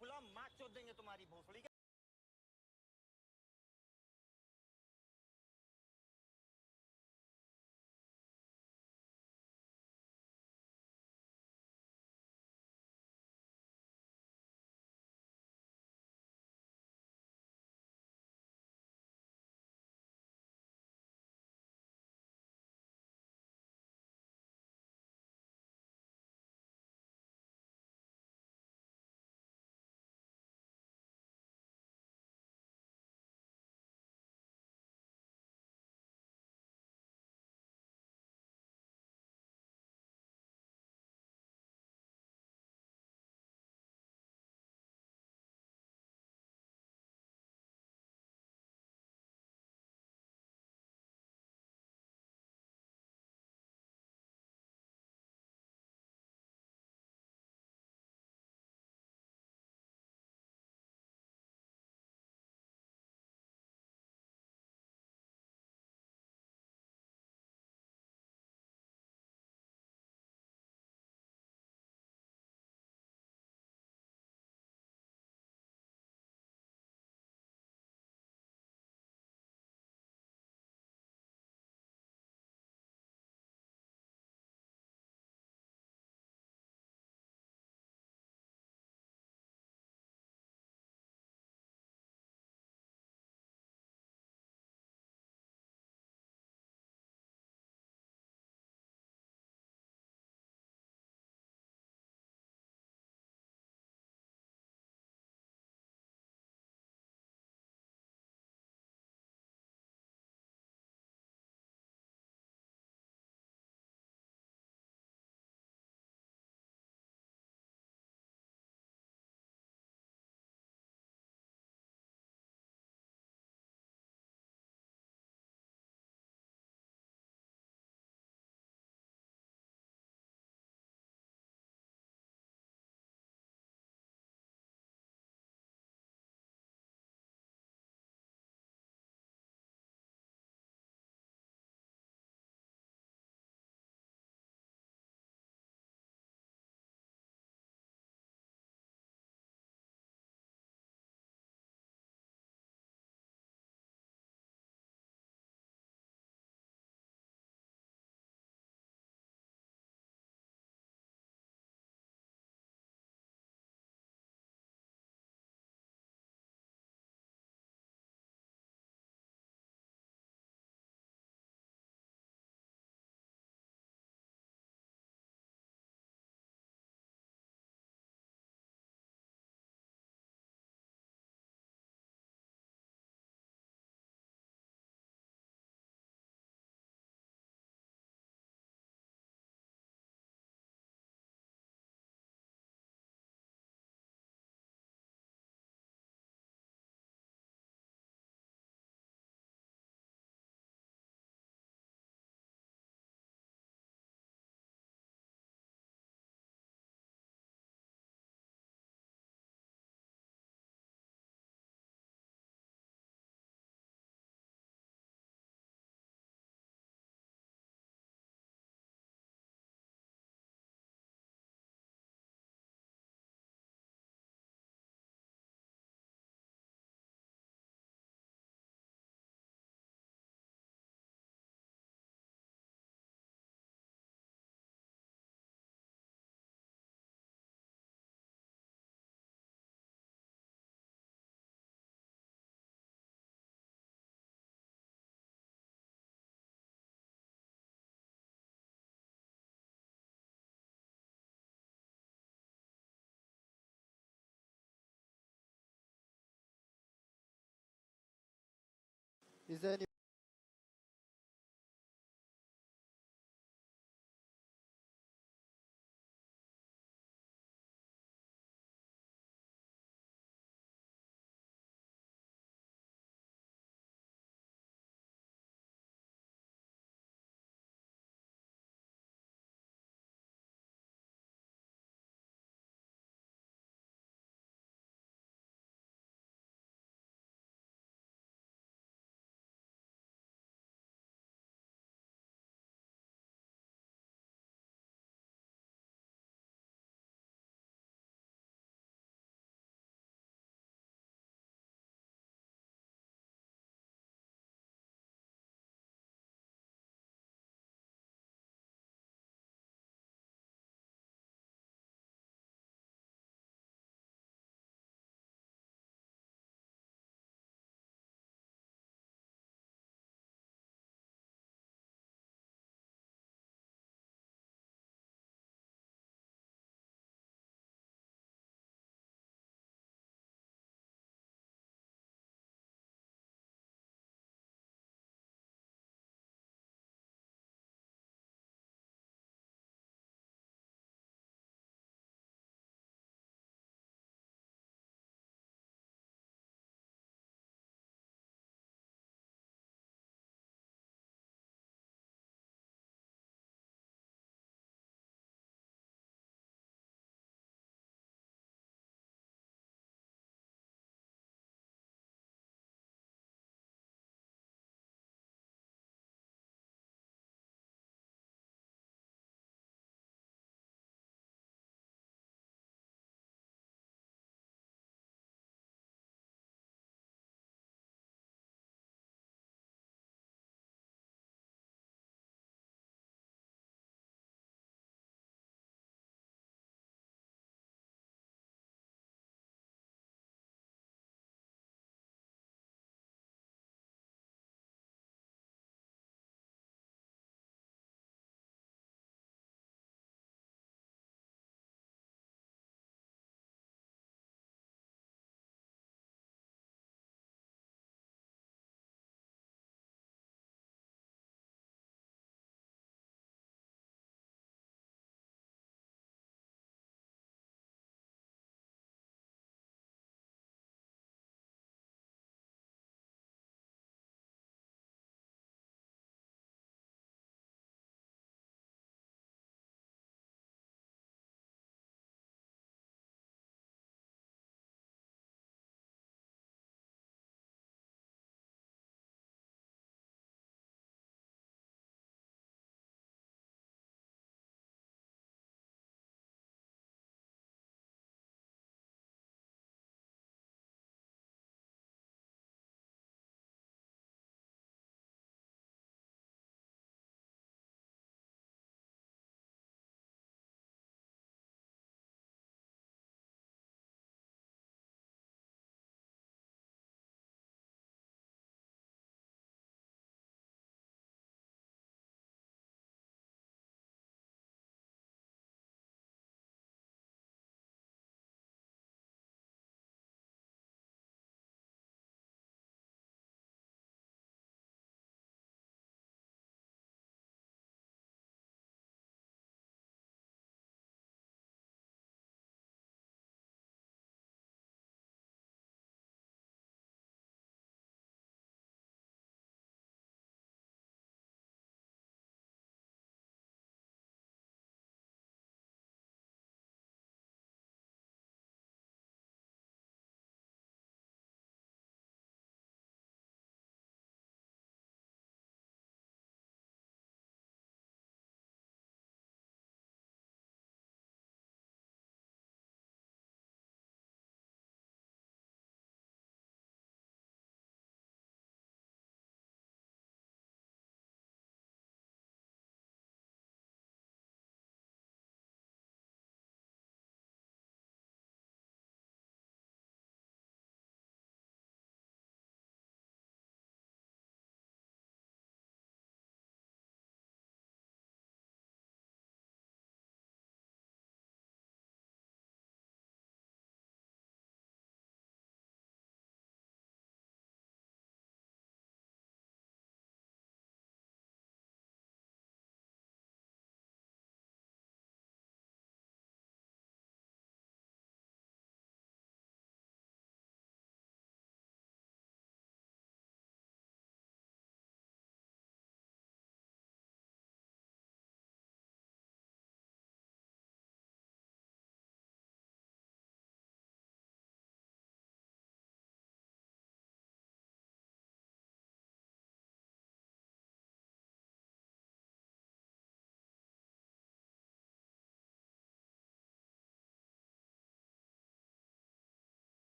खुला मार चोद देंगे तुम्हारी भोसड़ी का। Is there any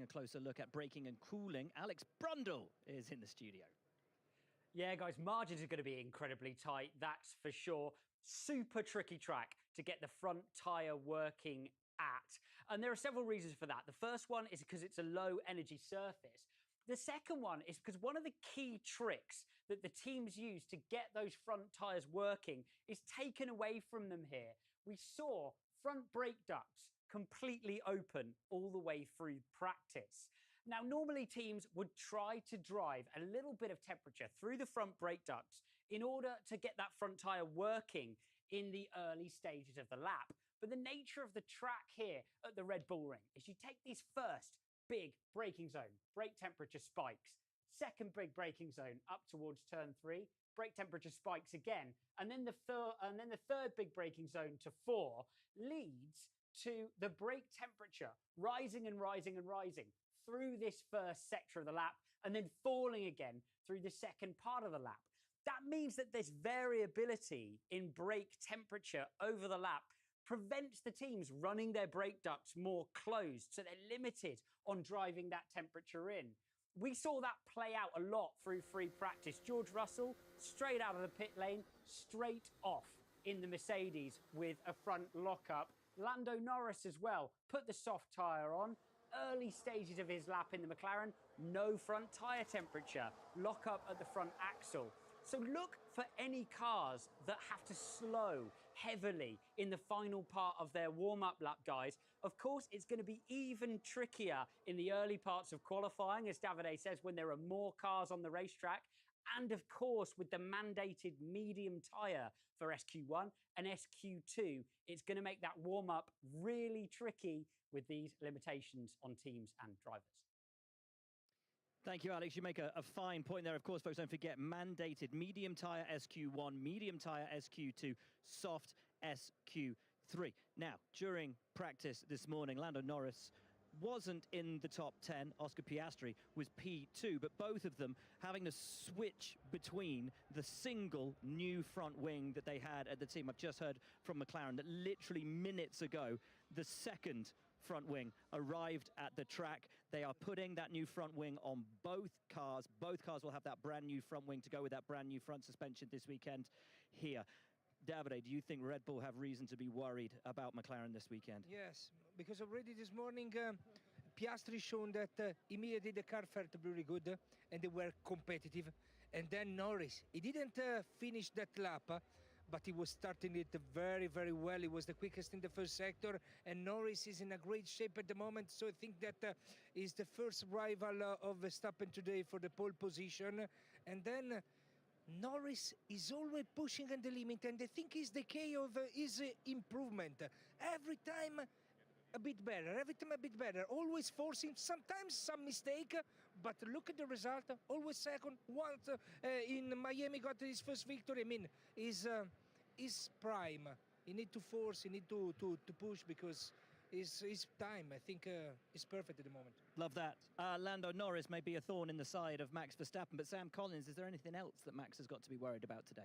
taking a closer look at braking and cooling, Alex Brundle is in the studio. Yeah, guys, margins are going to be incredibly tight, that's for sure. Super tricky track to get the front tyre working at. And there are several reasons for that. The first one is because it's a low energy surface. The second one is because one of the key tricks that the teams use to get those front tyres working is taken away from them here. We saw front brake ducts completely open all the way through practice. Now, normally teams would try to drive a little bit of temperature through the front brake ducts in order to get that front tyre working in the early stages of the lap. But the nature of the track here at the Red Bull Ring is you take this first big braking zone, brake temperature spikes, second big braking zone up towards turn 3, brake temperature spikes again, and then the third big braking zone to 4 leads to the brake temperature rising and rising and rising through this first sector of the lap and then falling again through the second part of the lap. That means that this variability in brake temperature over the lap prevents the teams running their brake ducts more closed, so they're limited on driving that temperature in. We saw that play out a lot through free practice. George Russell, straight out of the pit lane, straight off in the Mercedes with a front lockup. Lando Norris as well, put the soft tyre on. Early stages of his lap in the McLaren, no front tyre temperature, lock up at the front axle. So look for any cars that have to slow heavily in the final part of their warm-up lap, guys. Of course, it's going to be even trickier in the early parts of qualifying, as Davide says, when there are more cars on the racetrack. And of course, with the mandated medium tyre for SQ1 and SQ2, it's going to make that warm-up really tricky with these limitations on teams and drivers. Thank you, Alex. You make a fine point there. Of course, folks, don't forget mandated medium tyre SQ1, medium tyre SQ2, soft SQ3. Now, during practice this morning, Lando Norris wasn't in the top 10. Oscar Piastri was P2, but both of them having to switch between the single new front wing that they had at the team. I've just heard from McLaren that literally minutes ago, the second front wing arrived at the track. They are putting that new front wing on both cars. Both cars will have that brand new front wing to go with that brand new front suspension this weekend here. Davide, do you think Red Bull have reason to be worried about McLaren this weekend? Yes, because already this morning Piastri shown that immediately the car felt really good and they were competitive. And then Norris, he didn't finish that lap, but he was starting it very, very well. He was the quickest in the first sector, and Norris is in a great shape at the moment. So I think that is the first rival of Verstappen today for the pole position. And then Norris is always pushing on the limit, and I think is the key of his improvement. Every time a bit better, every time a bit better, always forcing sometimes some mistake, but look at the result, always second. Once in Miami got his first victory. I mean, is prime. You need to force, you need to push, because it's time. I think it's perfect at the moment. Love that. Lando Norris may be a thorn in the side of Max Verstappen, but Sam Collins, is there anything else that Max has got to be worried about today?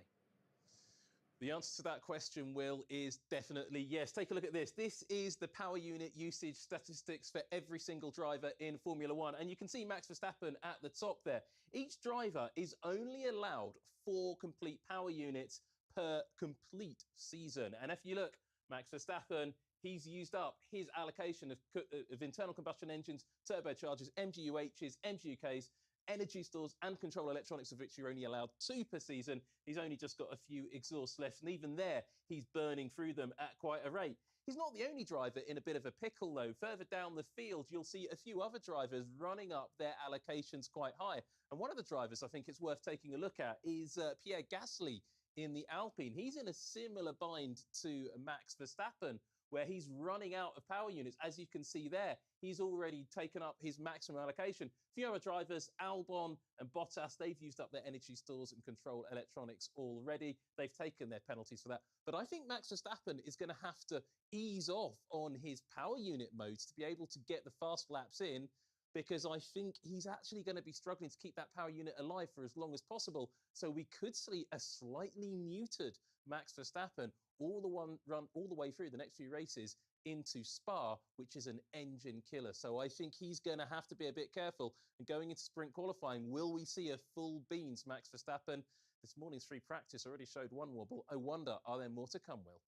The answer to that question, Will, is definitely yes. Take a look at this. This is the power unit usage statistics for every single driver in Formula One. And you can see Max Verstappen at the top there. Each driver is only allowed 4 complete power units per complete season. And if you look, Max Verstappen, he's used up his allocation of internal combustion engines, turbochargers, MGUHs, MGUKs, energy stores and control electronics, of which you're only allowed 2 per season. He's only just got a few exhausts left, and even there, he's burning through them at quite a rate. He's not the only driver in a bit of a pickle, though. Further down the field, you'll see a few other drivers running up their allocations quite high. And one of the drivers I think it's worth taking a look at is Pierre Gasly in the Alpine. He's in a similar bind to Max Verstappen, where he's running out of power units. As you can see there, he's already taken up his maximum allocation. A few other drivers, Albon and Bottas, they've used up their energy stores and control electronics already. They've taken their penalties for that. But I think Max Verstappen is going to have to ease off on his power unit modes to be able to get the fast laps in, because I think he's actually going to be struggling to keep that power unit alive for as long as possible. So we could see a slightly muted Max Verstappen run all the way through the next few races into Spa, which is an engine killer. So I think he's going to have to be a bit careful. And going into sprint qualifying, will we see a full beans Max Verstappen? This morning's free practice already showed one wobble. I wonder, are there more to come, Will?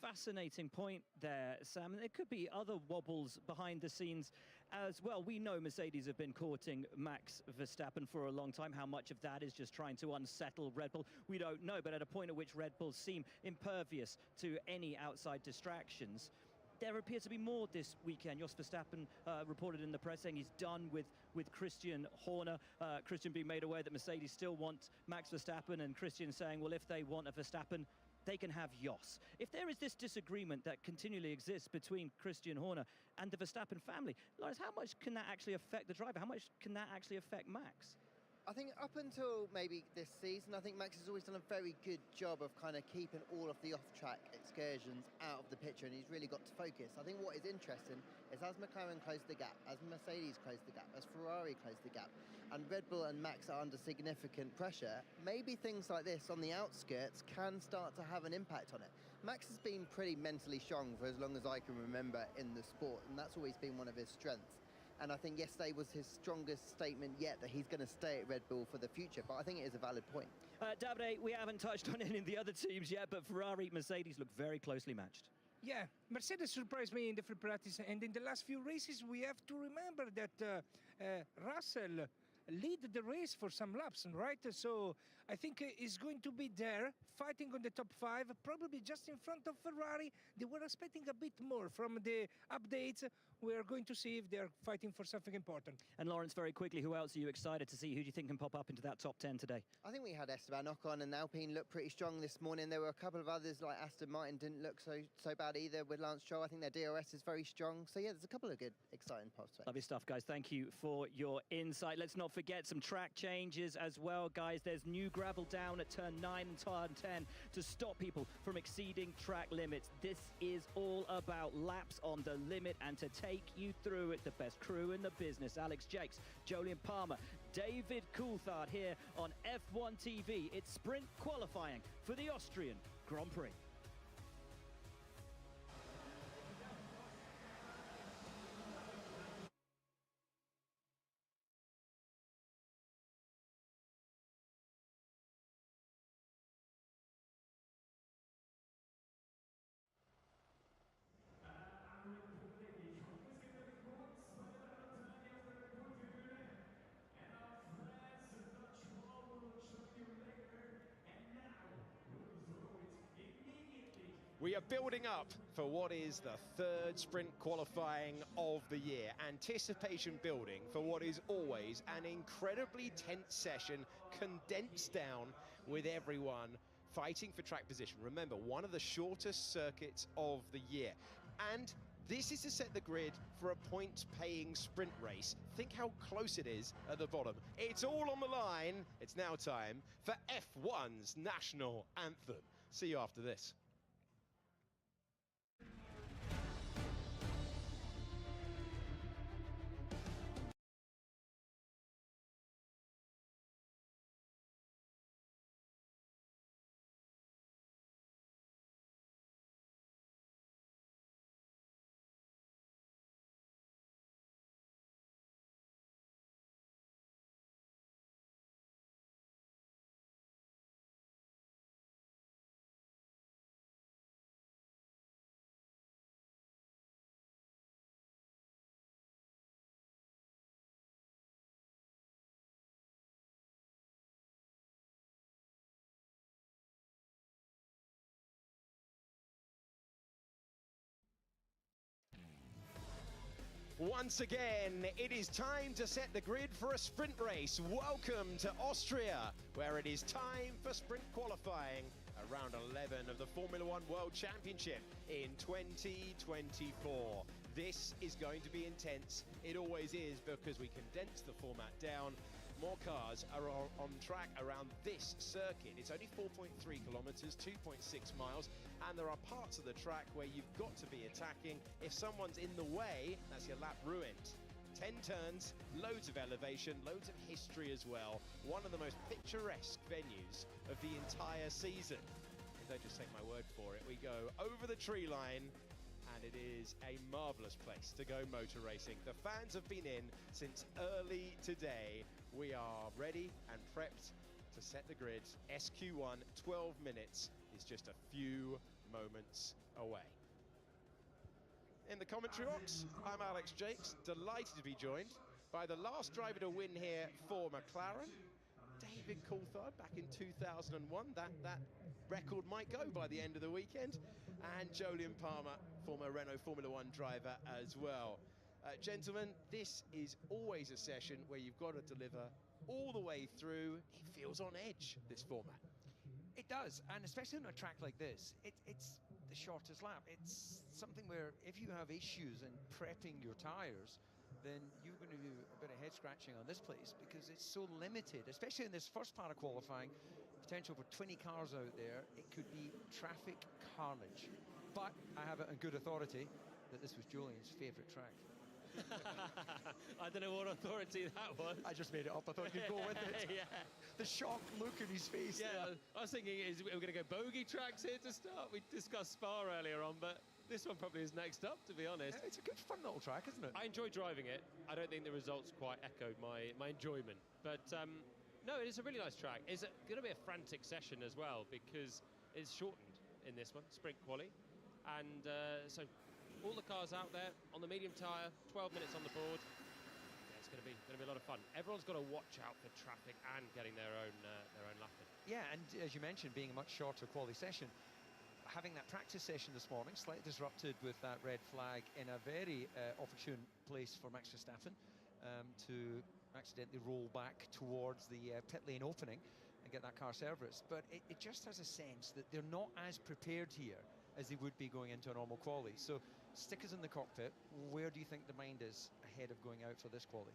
Fascinating point there, Sam. There could be other wobbles behind the scenes as well. We know Mercedes have been courting Max Verstappen for a long time. How much of that is just trying to unsettle Red Bull, we don't know. But at a point at which Red Bull seem impervious to any outside distractions, there appears to be more this weekend. Jos Verstappen reported in the press saying he's done with Christian Horner. Christian being made aware that Mercedes still want Max Verstappen, and Christian saying, well, if they want a Verstappen, they can have Jos. If there is this disagreement that continually exists between Christian Horner and the Verstappen family, Lawrence, how much can that actually affect the driver? How much can that actually affect Max? I think up until maybe this season, I think Max has always done a very good job of kind of keeping all of the off-track excursions out of the picture, and he's really got to focus. I think what is interesting is as McLaren closed the gap, as Mercedes closed the gap, as Ferrari closed the gap, and Red Bull and Max are under significant pressure, maybe things like this on the outskirts can start to have an impact on it. Max has been pretty mentally strong for as long as I can remember in the sport, and that's always been one of his strengths. And I think yesterday was his strongest statement yet that he's going to stay at Red Bull for the future. But I think it is a valid point. Davide, we haven't touched on any of the other teams yet, but Ferrari, Mercedes look very closely matched. Yeah, Mercedes surprised me in the free practice, and in the last few races we have to remember that Russell lead the race for some laps, right? So I think he's going to be there, fighting on the top 5, probably just in front of Ferrari. They were expecting a bit more from the updates. We are going to see if they're fighting for something important. And Lawrence, very quickly, who else are you excited to see? Who do you think can pop up into that top 10 today? I think we had Esteban Ocon and Alpine look pretty strong this morning. There were a couple of others like Aston Martin didn't look so bad either with Lance Stroll. I think their DRS is very strong. So yeah, there's a couple of good, exciting prospects. Lovely stuff, guys. Thank you for your insight. Let's not forget some track changes as well, guys. There's new gravel down at turn 9 and turn 10 to stop people from exceeding track limits. This is all about laps on the limit, and to take you through it, the best crew in the business, Alex Jakes, Jolyon Palmer, David Coulthard here on F1 TV. It's sprint qualifying for the Austrian Grand Prix. We are building up for what is the third sprint qualifying of the year. Anticipation building for what is always an incredibly tense session, condensed down with everyone fighting for track position. Remember, one of the shortest circuits of the year. And this is to set the grid for a point-paying sprint race. Think how close it is at the bottom. It's all on the line. It's now time for F1's national anthem. See you after this. Once again, it is time to set the grid for a sprint race. Welcome to Austria, where it is time for sprint qualifying. Round 11 of the Formula One World Championship in 2024. This is going to be intense. It always is, because we condense the format down. More cars are on track around this circuit. It's only 4.3 kilometers, 2.6 miles, and there are parts of the track where you've got to be attacking. If someone's in the way, that's your lap ruined. 10 turns, loads of elevation, loads of history as well. One of the most picturesque venues of the entire season. don't just take my word for it. We go over the tree line, and it is a marvellous place to go motor racing. The fans have been in since early today. We are ready and prepped to set the grid. SQ1, 12 minutes is just a few moments away. In the commentary box, I'm Alex Jakes, delighted to be joined by the last driver to win here for McLaren, David Coulthard, back in 2001. That record might go by the end of the weekend. And Jolyon Palmer, former Renault Formula One driver as well. Gentlemen, this is always a session where you've got to deliver all the way through. It feels on edge, this format. It does, and especially on a track like this, it's the shortest lap. It's something where if you have issues in prepping your tyres, then you're going to do a bit of head scratching on this place because it's so limited, especially in this first part of qualifying. Potential for 20 cars out there. It could be traffic carnage. But I have it on good authority that this was Julian's favourite track. I don't know what authority that was. I just made it up. I thought you'd go with it. Yeah. The shocked look in his face. Yeah, there. I was thinking, we're going to go bogey tracks here to start. We discussed Spa earlier on, but this one probably is next up, to be honest. It's a good fun little track, isn't it? I enjoy driving it. I don't think the results quite echoed my enjoyment. But no, it is a really nice track. It's going to be a frantic session as well because it's shortened in this one, sprint quali. And so all the cars out there on the medium tyre, 12 minutes on the board. Yeah, it's going to be a lot of fun. Everyone's got to watch out for traffic and getting their own lap in. Yeah, and as you mentioned, being a much shorter quality session, having that practice session this morning, slightly disrupted with that red flag in a very opportune place for Max Verstappen to accidentally roll back towards the pit lane opening and get that car serviced. But it just has a sense that they're not as prepared here as they would be going into a normal quali. So stickers in the cockpit, where do you think the mind is ahead of going out for this quali?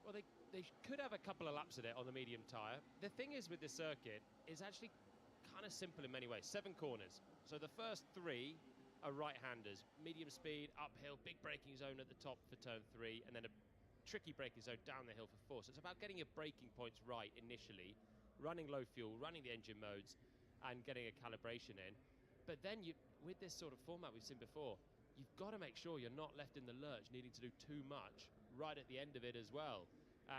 Well, they could have a couple of laps at it on the medium tyre. The thing is with this circuit is actually kind of simple in many ways. 7 corners. So the first 3 are right-handers. Medium speed, uphill, big braking zone at the top for turn 3, and then a tricky braking zone down the hill for 4. So it's about getting your braking points right initially, running low fuel, running the engine modes, and getting a calibration in. But then with this sort of format we've seen before, you've got to make sure you're not left in the lurch, needing to do too much right at the end of it as well.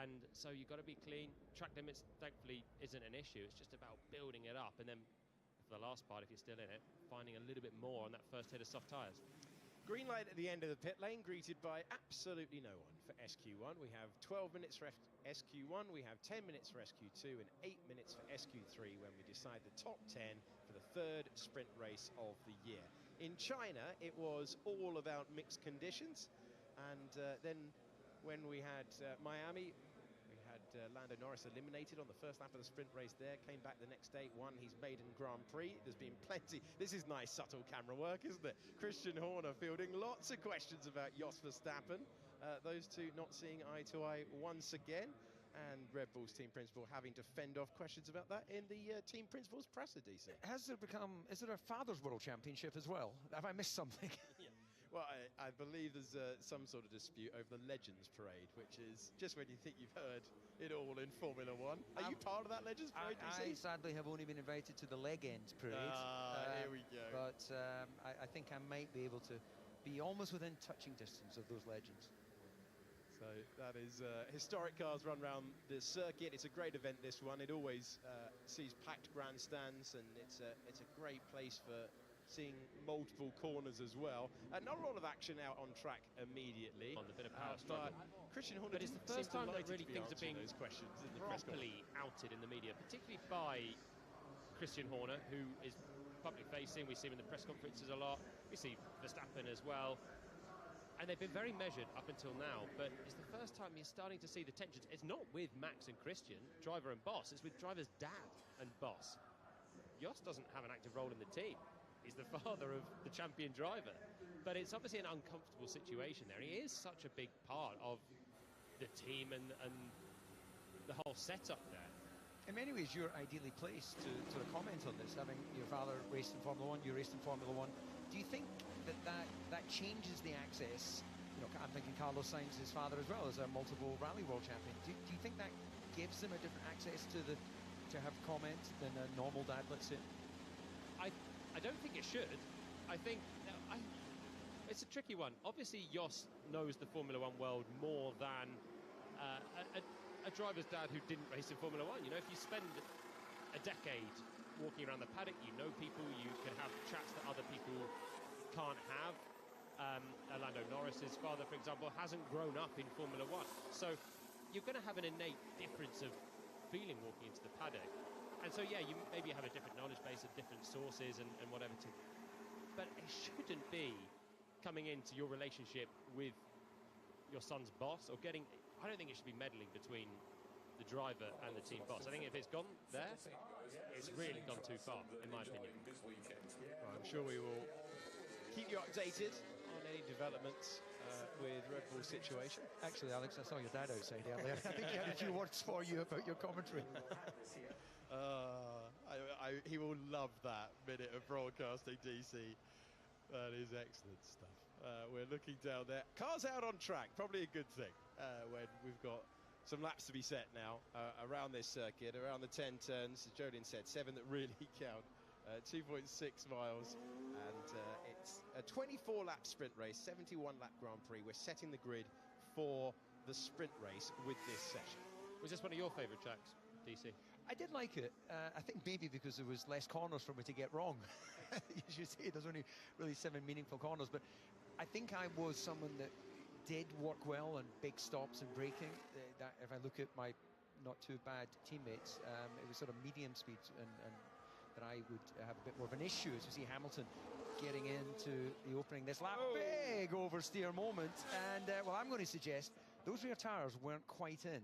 And so you've got to be clean. Track limits, thankfully, isn't an issue. It's just about building it up. And then for the last part, if you're still in it, finding a little bit more on that first hit of soft tyres. Green light at the end of the pit lane, greeted by absolutely no one for SQ1. We have 12 minutes for SQ1, we have 10 minutes for SQ2, and 8 minutes for SQ3 when we decide the top 10 for the 3rd sprint race of the year. In China, it was all about mixed conditions, and then when we had Miami, we had Lando Norris eliminated on the first lap of the sprint race there, came back the next day, won his maiden Grand Prix. There's been plenty. This is nice, subtle camera work, isn't it? Christian Horner fielding lots of questions about Jos Verstappen. Those two not seeing eye to eye once again. And Red Bull's team principal having to fend off questions about that in the team principal's presser, DC. Is there a Father's World Championship as well? Have I missed something? Yeah. Well, I believe there's some sort of dispute over the Legends Parade, which is just when you think you've heard it all in Formula One. Are you part of that Legends Parade, DC? I sadly have only been invited to the Leg Ends Parade. Here we go. But I think I might be able to be almost within touching distance of those legends. So that is historic cars run around the circuit. It's a great event, this one. It always sees packed grandstands, and it's a great place for seeing multiple corners as well. Not a lot of action out on track immediately. On the bit of power struggle. Christian Horner, but it's the first time that really things are being those questions in the press properly outed in the media, particularly by Christian Horner, who is public facing. We see him in the press conferences a lot. We see Verstappen as well. And they've been very measured up until now, but it's the first time you're starting to see the tensions. It's not with Max and Christian, driver and boss, it's with driver's dad and boss. Jos doesn't have an active role in the team. He's the father of the champion driver. But it's obviously an uncomfortable situation there. He is such a big part of the team and the whole setup there. In many ways, you're ideally placed to comment on this, having your father raced in Formula 1, you raced in Formula 1. Do you think that changes the access? You know, I'm thinking Carlos Sainz, his father as well, as a multiple rally world champion. Do you think that gives them a different access to have comment than a normal dad, let's say? I I don't think it should. I think it's a tricky one. Obviously, Jos knows the Formula One world more than a driver's dad who didn't race in Formula One. You know, if you spend a decade walking around the paddock, you know people, you can have chats that other people can't have. Lando Norris's father, for example, hasn't grown up in Formula One. So you're going to have an innate difference of feeling walking into the paddock. And so, yeah, you maybe have a different knowledge base of different sources and whatever. But it shouldn't be coming into your relationship with your son's boss or getting... I don't think it should be meddling between the driver and the team boss. I think if it's gone there, it's really gone too far, in my opinion. Well, I'm sure we will keep you updated on any developments with Red Bull's situation. Actually, Alex, I saw your dad outside earlier. I think he had a few words for you about your commentary. He will love that minute of broadcasting, DC. That is excellent stuff. We're looking down there. Cars out on track, probably a good thing when we've got some laps to be set now around this circuit, around the 10 turns. As Jolien said, 7 that really count. 2.6 miles, and it's a 24-lap sprint race, 71-lap Grand Prix. We're setting the grid for the sprint race with this session. Was this one of your favourite tracks, DC? I did like it. I think maybe because there was less corners for me to get wrong. As you say, there's only really 7 meaningful corners, but I think I was someone that did work well on big stops and braking. That if I look at my not too bad teammates, it was sort of medium speed and that I would have a bit more of an issue as we see Hamilton getting into the opening this lap. Oh. Big oversteer moment, and well, I'm going to suggest those rear tyres weren't quite in.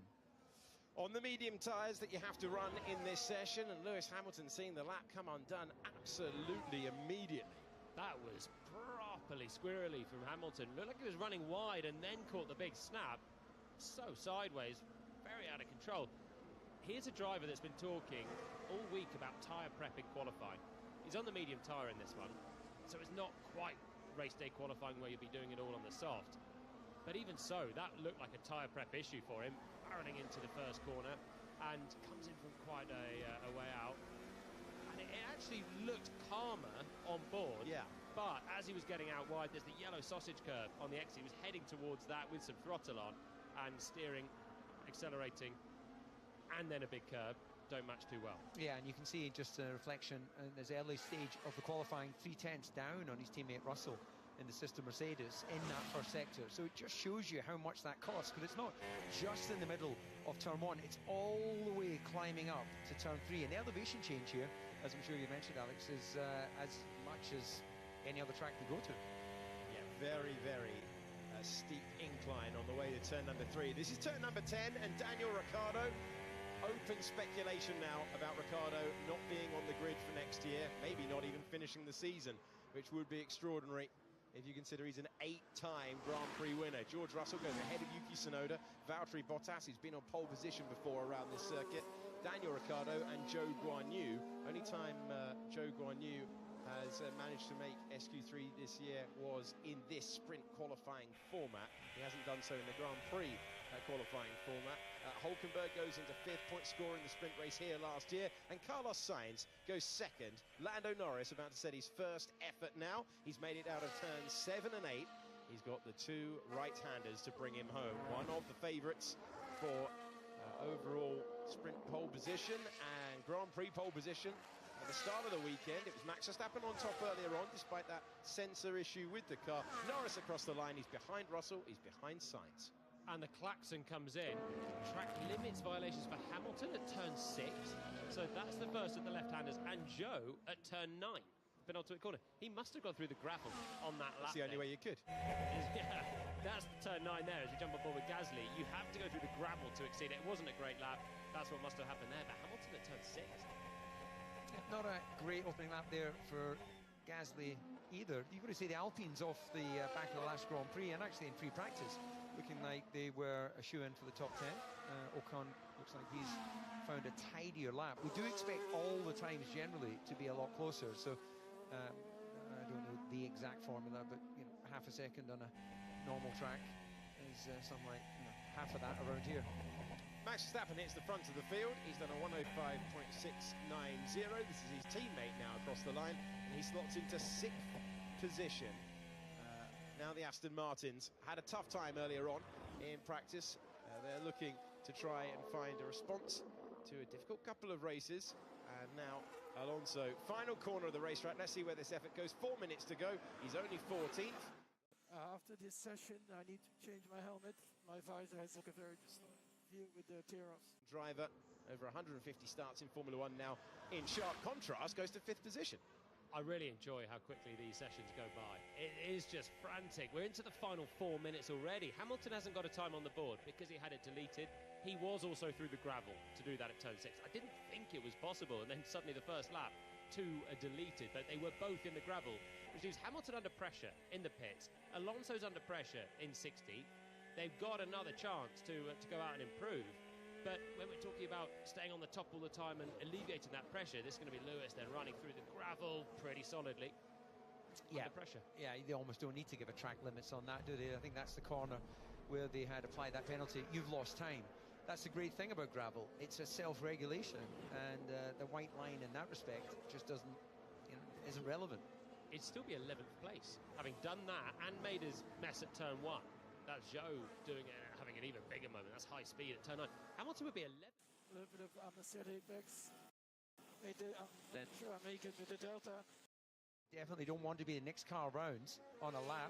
On the medium tyres that you have to run in this session, and Lewis Hamilton seeing the lap come undone absolutely immediately. That was properly squirrely from Hamilton. Looked like he was running wide and then caught the big snap. So sideways, very out of control. Here's a driver that's been talking all week about tyre prep in qualifying. He's on the medium tyre in this one, so it's not quite race day qualifying where you'll be doing it all on the soft. But even so, that looked like a tyre prep issue for him, barreling into the first corner and comes in from quite a way out. And it actually looked calmer on board. Yeah. But as he was getting out wide, there's the yellow sausage curve on the exit. He was heading towards that with some throttle on and steering, accelerating, and then a big curve. Don't match too well. Yeah, and you can see just a reflection in this early stage of the qualifying, 3/10 down on his teammate Russell in the sister Mercedes in that first sector. So it just shows you how much that costs, because it's not just in the middle of turn 1, it's all the way climbing up to turn 3. And the elevation change here, as I'm sure you mentioned, Alex, is as much as any other track we go to. Yeah, very, very steep incline on the way to turn number 3. This is turn number 10, and Daniel Ricciardo. Open speculation now about Ricciardo not being on the grid for next year, maybe not even finishing the season, which would be extraordinary if you consider he's an 8-time Grand Prix winner. George Russell goes ahead of Yuki Tsunoda. Valtteri Bottas, who's been on pole position before around this circuit. Daniel Ricciardo and Zhou Guanyu. Only time Zhou Guanyu has managed to make SQ3 this year was in this sprint qualifying format. He hasn't done so in the Grand Prix qualifying format. Hülkenberg goes into 5th, point scoring the sprint race here last year, and Carlos Sainz goes 2nd. Lando Norris about to set his first effort now. He's made it out of turns 7 and 8. He's got the 2 right-handers to bring him home. One of the favourites for overall sprint pole position and Grand Prix pole position. At the start of the weekend, it was Max Verstappen on top earlier on, despite that sensor issue with the car. Norris across the line, he's behind Russell, he's behind Sainz. And the klaxon comes in. Track limits violations for Hamilton at turn 6. So that's the first of the left-handers. And Zhou at turn 9. Penultimate corner. He must have gone through the gravel on that lap. That's the only way you could. Yeah, that's turn 9 there as you jump on board with Gasly. You have to go through the gravel to exceed it. It wasn't a great lap. That's what must have happened there. But Hamilton at turn 6. Not a great opening lap there for Gasly either. You've got to say the Alpines off the back of the last Grand Prix, and actually in free practice, looking like they were a shoe-in for the top 10. Ocon looks like he's found a tidier lap. We do expect all the times generally to be a lot closer, so I don't know the exact formula, but you know, half a second on a normal track is something like half of that around here. Max Verstappen hits the front of the field. He's done a 105.690. This is his teammate now across the line. And He slots into 6th position. Now the Aston Martins had a tough time earlier on in practice. They're looking to try and find a response to a difficult couple of races. And now Alonso, final corner of the racetrack. Let's see where this effort goes. 4 minutes to go. He's only 14th. After this session, I need to change my helmet. My visor has like a very distorted view with the tear-offs. Driver, over 150 starts in Formula One now. In sharp contrast, goes to 5th position. I really enjoy how quickly these sessions go by. It is just frantic. We're into the final 4 minutes already. Hamilton hasn't got a time on the board because he had it deleted. He was also through the gravel to do that at turn 6. I didn't think it was possible, and then suddenly the first lap, 2 are deleted, but they were both in the gravel, which leaves Hamilton under pressure in the pits. Alonso's under pressure in 60th. They've got another chance to go out and improve. But when we're talking about staying on the top all the time and alleviating that pressure, this is going to be Lewis then running through the gravel pretty solidly. Yeah, under pressure. Yeah, they almost don't need to give a track limits on that, do they? I think that's the corner where they had applied that penalty. You've lost time. That's the great thing about gravel. It's a self-regulation, and the white line in that respect just doesn't, isn't relevant. It'd still be 11th place, having done that and made his mess at turn 1. That's Joe doing it, having an even bigger moment. That's high speed at turn 9. Hamilton would be 11th. A little bit of unnecessary backs. I'm not sure I make it with the Delta. Definitely don't want to be the next car round on a lap.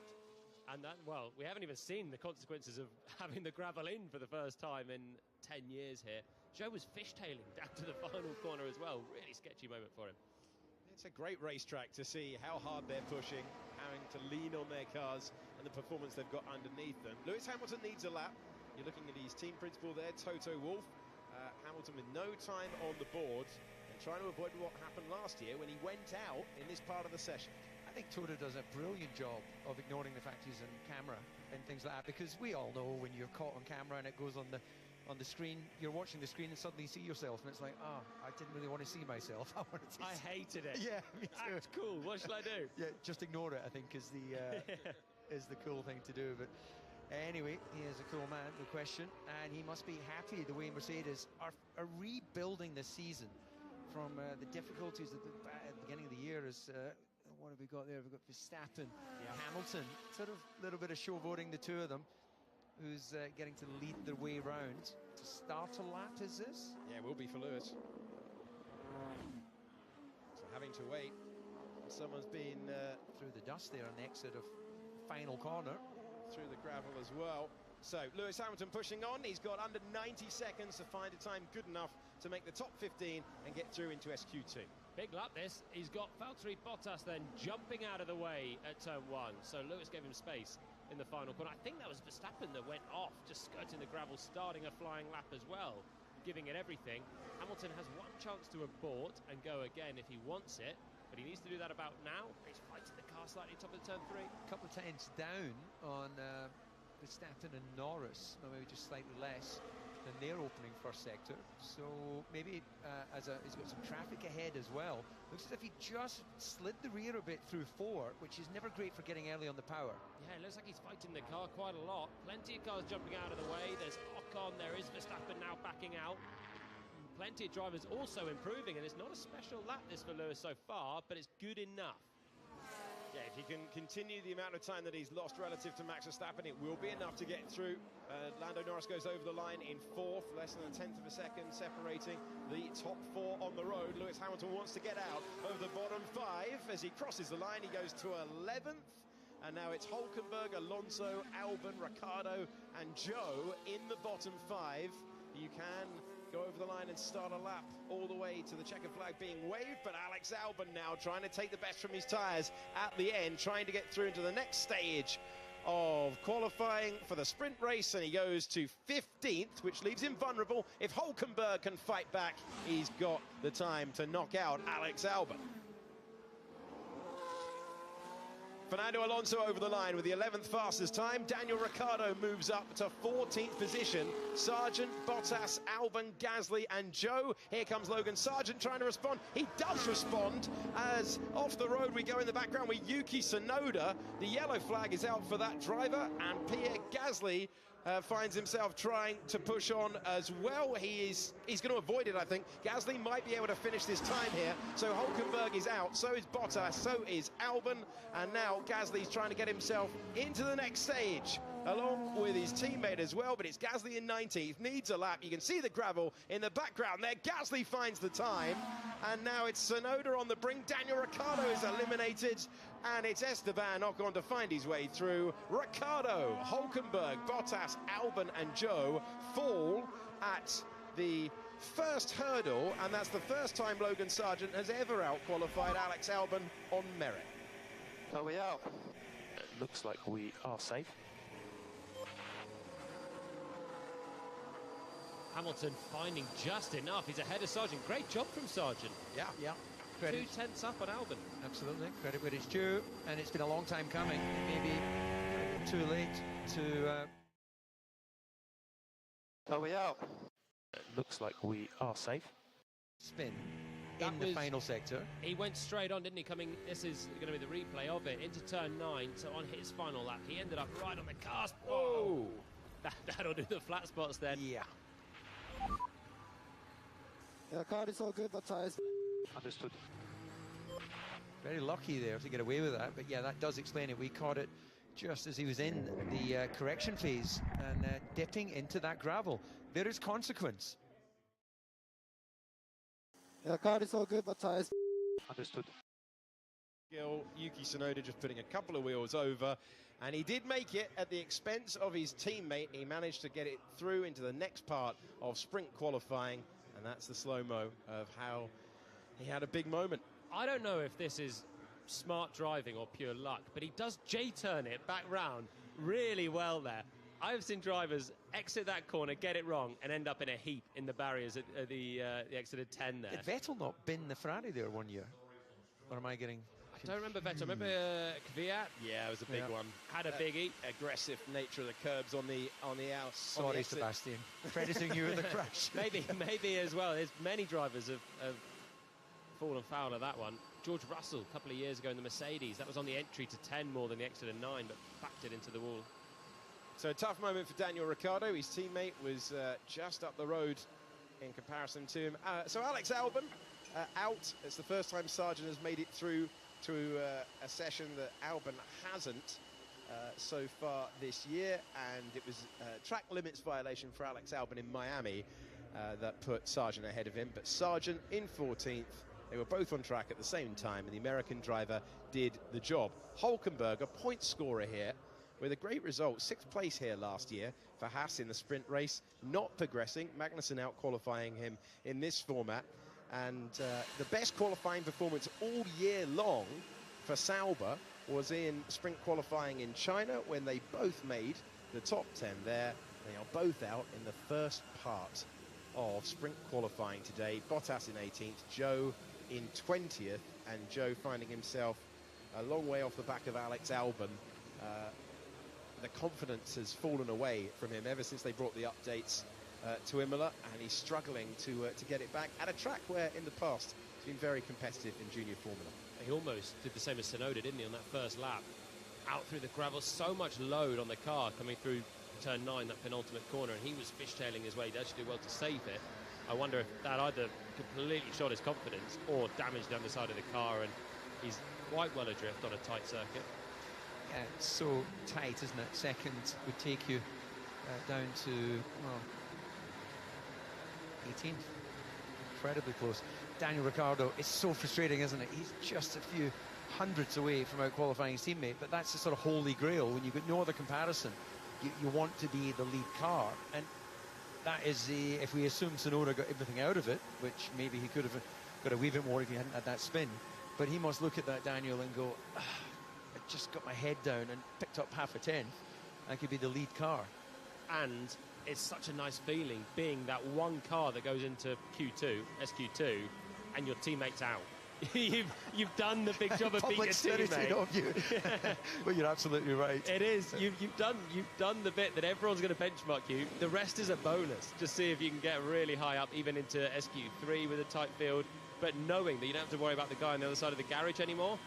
And that, well, we haven't even seen the consequences of having the gravel in for the first time in 10 years here. Joe was fishtailing down to the final corner as well. Really sketchy moment for him. It's a great racetrack to see how hard they're pushing, having to lean on their cars and the performance they've got underneath them. Lewis Hamilton needs a lap. You're looking at his team principal there, Toto Wolff. Hamilton with no time on the board and trying to avoid what happened last year when he went out in this part of the session. I think Toto does a brilliant job of ignoring the fact he's on camera and things like that, because we all know when you're caught on camera and it goes on the screen, you're watching the screen and suddenly you see yourself and it's like, oh, I didn't really want to see myself. I hated it. Yeah, me too. That's cool. What shall I do? Yeah, just ignore it, I think, is the is the cool thing to do. But anyway, he is a cool man, no question, and he must be happy the way Mercedes are rebuilding this season from the difficulties at the beginning of the year. As what have we got there? We've got Verstappen, Hamilton, sort of a little bit of showboating the two of them. Who's getting to lead their way round. To start a lap, is this? Yeah, it will be for Lewis. So having to wait. Someone's been through the dust there on the exit of final corner. Through the gravel as well. So Lewis Hamilton pushing on. He's got under 90 seconds to find a time good enough to make the top 15 and get through into SQ2. Big lap this. He's got Valtteri Bottas then jumping out of the way at turn 1. So Lewis gave him space in the final corner. I think that was Verstappen that went off, just skirting the gravel, starting a flying lap as well, giving it everything. Hamilton has one chance to abort and go again if he wants it, but he needs to do that about now. He's fighting the car slightly top of turn 3. A couple of tenths down on Verstappen and Norris, or maybe just slightly less than their opening first sector. So maybe he's got some traffic ahead as well. Looks as if he just slid the rear a bit through 4, which is never great for getting early on the power. Yeah, it looks like he's fighting the car quite a lot. Plenty of cars jumping out of the way. There's Ocon, there is Verstappen now backing out. Plenty of drivers also improving, and it's not a special lap this for Lewis so far, but it's good enough. Yeah, if he can continue the amount of time that he's lost relative to Max Verstappen, it will be enough to get through. Lando Norris goes over the line in 4th, less than a tenth of a second separating the top 4 on the road. Lewis Hamilton wants to get out of the bottom 5. As he crosses the line, he goes to 11th. And now it's Hülkenberg, Alonso, Albon, Ricciardo and Joe in the bottom 5. You can go over the line and start a lap all the way to the checkered flag being waved, but Alex Albon now trying to take the best from his tyres at the end, trying to get through into the next stage of qualifying for the sprint race, and he goes to 15th, which leaves him vulnerable. If Hülkenberg can fight back, he's got the time to knock out Alex Albon. Fernando Alonso over the line with the 11th fastest time. Daniel Ricciardo moves up to 14th position. Sargent, Bottas, Albon, Gasly and Joe. Here comes Logan Sargent trying to respond. He does respond as off the road we go in the background with Yuki Tsunoda. The yellow flag is out for that driver, and Pierre Gasly finds himself trying to push on as well. He's going to avoid it, I think. Gasly might be able to finish this time here. So Hulkenberg is out, so is Bottas, so is Albon. And now Gasly's trying to get himself into the next stage, along with his teammate as well. But it's Gasly in 19th, needs a lap. You can see the gravel in the background there. Gasly finds the time. And now it's Tsunoda on the brink. Daniel Ricciardo is eliminated. And it's Esteban Ocon to find his way through. Ricciardo, Hulkenberg, Bottas, Albon and Joe fall at the first hurdle, and that's the first time Logan Sargent has ever out-qualified Alex Albon on merit. Are we out? It looks like we are safe. Hamilton finding just enough. He's ahead of Sargent. Great job from Sargent. Yeah. 2 tenths up on Albon. Absolutely. Credit where it's due, and it's been a long time coming. It may be too late to... Are we out? It looks like we are safe. Spin in the final sector. He went straight on, didn't he? This is going to be the replay of it, into turn 9. So on his final lap, he ended up right on the cast. Oh! That'll do the flat spots then. Yeah. Yeah, car is all good, but tires. Understood. Very lucky there to get away with that, but yeah, that does explain it. We caught it just as he was in the correction phase and dipping into that gravel. There is consequence. Yeah, car is all good, but tires. Understood. Yuki Tsunoda just putting a couple of wheels over, and he did make it at the expense of his teammate. He managed to get it through into the next part of sprint qualifying, and that's the slow-mo of how he had a big moment. I don't know if this is smart driving or pure luck, but he does J-turn it back round really well there. I've seen drivers exit that corner, get it wrong, and end up in a heap in the barriers at the exit of 10 there. Did Vettel not bin the Ferrari there one year? Or am I getting... I don't remember Vettel. Remember Kvyat? Yeah, it was a big one. Had a biggie. Aggressive nature of the curbs on the outside. Sorry, Sebastian. Crediting you with the crash. maybe as well. There's many drivers have fallen foul of that one. George Russell, a couple of years ago in the Mercedes, that was on the entry to 10 more than the exit of 9, but backed it into the wall. So a tough moment for Daniel Ricciardo. His teammate was just up the road in comparison to him. So Alex Albon out. It's the first time Sargent has made it through to a session that Albon hasn't so far this year, and it was track limits violation for Alex Albon in Miami that put Sargent ahead of him. But Sargent in 14th. They were both on track at the same time, and the American driver did the job. Hulkenberg, a point scorer here, with a great result. 6th place here last year for Haas in the sprint race, not progressing. Magnussen out-qualifying him in this format. And the best qualifying performance all year long for Sauber was in sprint qualifying in China, when they both made the top 10 there. They are both out in the first part of sprint qualifying today. Bottas in 18th, Joe in 20th, and Joe finding himself a long way off the back of Alex Albon. The confidence has fallen away from him ever since they brought the updates to Imola, and he's struggling to get it back at a track where in the past it's been very competitive in junior formula. He almost did the same as Tsunoda, didn't he, on that first lap? Out through the gravel, so much load on the car coming through turn 9, that penultimate corner, and he was fishtailing his way. He actually did well to save it. I wonder if that either completely shot his confidence or damaged the underside of the car, and he's quite well adrift on a tight circuit. Yeah, it's so tight, isn't it? Second would take you down to, well, 18th. Incredibly close. Daniel Ricciardo, it's so frustrating, isn't it? He's just a few hundreds away from out-qualifying his teammate, but that's the sort of holy grail. When you've got no other comparison, you want to be the lead car, and that is the, if we assume Tsunoda got everything out of it, which maybe he could have got a wee bit more if he hadn't had that spin, but he must look at that, Daniel, and go, I just got my head down and picked up half a 10th. I could be the lead car. And it's such a nice feeling being that one car that goes into Q2, SQ2, and your teammate's out. You've done the big job of being your teammate. Of you. Well, you're absolutely right. It is. You've done the bit that everyone's going to benchmark you. The rest is a bonus. Just see if you can get really high up, even into SQ3 with a tight field. But knowing that you don't have to worry about the guy on the other side of the garage anymore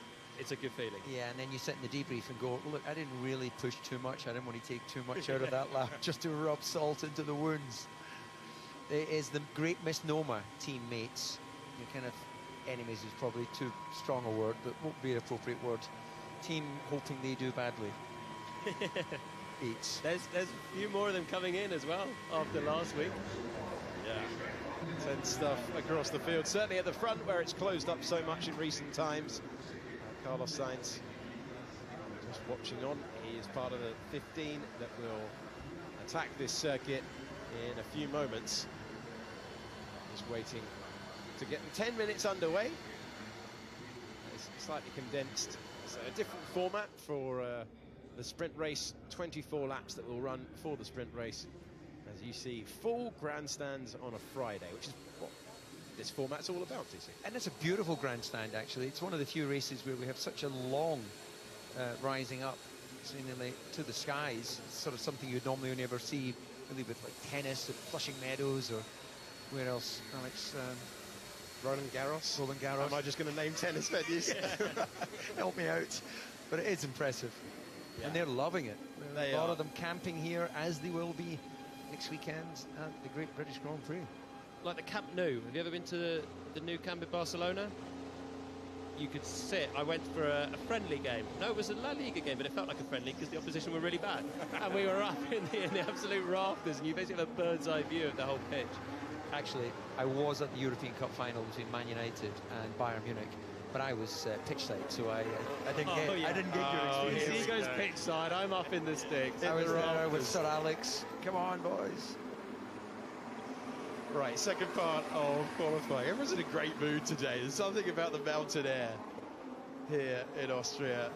it's a good feeling. Yeah, and then you sit in the debrief and go, look, I didn't really push too much. I didn't want to take too much out of that lap just to rub salt into the wounds. It is the great misnomer, teammates. Your kind of enemies is probably too strong a word, but won't be an appropriate word. Team hoping they do badly. Beats. There's a few more of them coming in as well after last week. Yeah. Tense stuff across the field, certainly at the front where it's closed up so much in recent times. Carlos Sainz just watching on. He is part of the 15 that will attack this circuit in a few moments. Just waiting to get the 10 minutes underway. It's slightly condensed. So a different format for the sprint race, 24 laps that will run for the sprint race. As you see, full grandstands on a Friday, which is what this format's all about, you see. And it's a beautiful grandstand, actually. It's one of the few races where we have such a long rising up, seemingly to the skies. It's sort of something you'd normally only ever see, really, with like tennis at Flushing Meadows, or where else, Alex? Roland Garros. Roland Garros. Am I just going to name tennis venues? Help me out. But it is impressive. Yeah. And they're loving it. A lot of them camping here, as they will be next weekend at the Great British Grand Prix. Like the Camp Nou. Have you ever been to the new camp in Barcelona? You could sit. I went for a friendly game. No, it was a La Liga game, but it felt like a friendly because the opposition were really bad. And we were up in the absolute rafters, and you basically have a bird's eye view of the whole pitch. Actually, I was at the European Cup final between Man United and Bayern Munich, but I was pitch side, so I didn't get I didn't get your experience. He goes pitch side. I'm up in the sticks. I was there with Sir Alex. Come on, boys. Right, second part of qualifying. Everyone's in a great mood today. There's something about the mountain air here in Austria.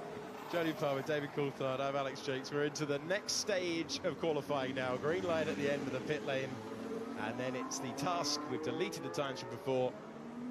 Jody Palmer, David Coulthard, I'm Alex Jakes. We're into the next stage of qualifying now. Green light at the end of the pit lane. And then it's the task, we've deleted the times from before,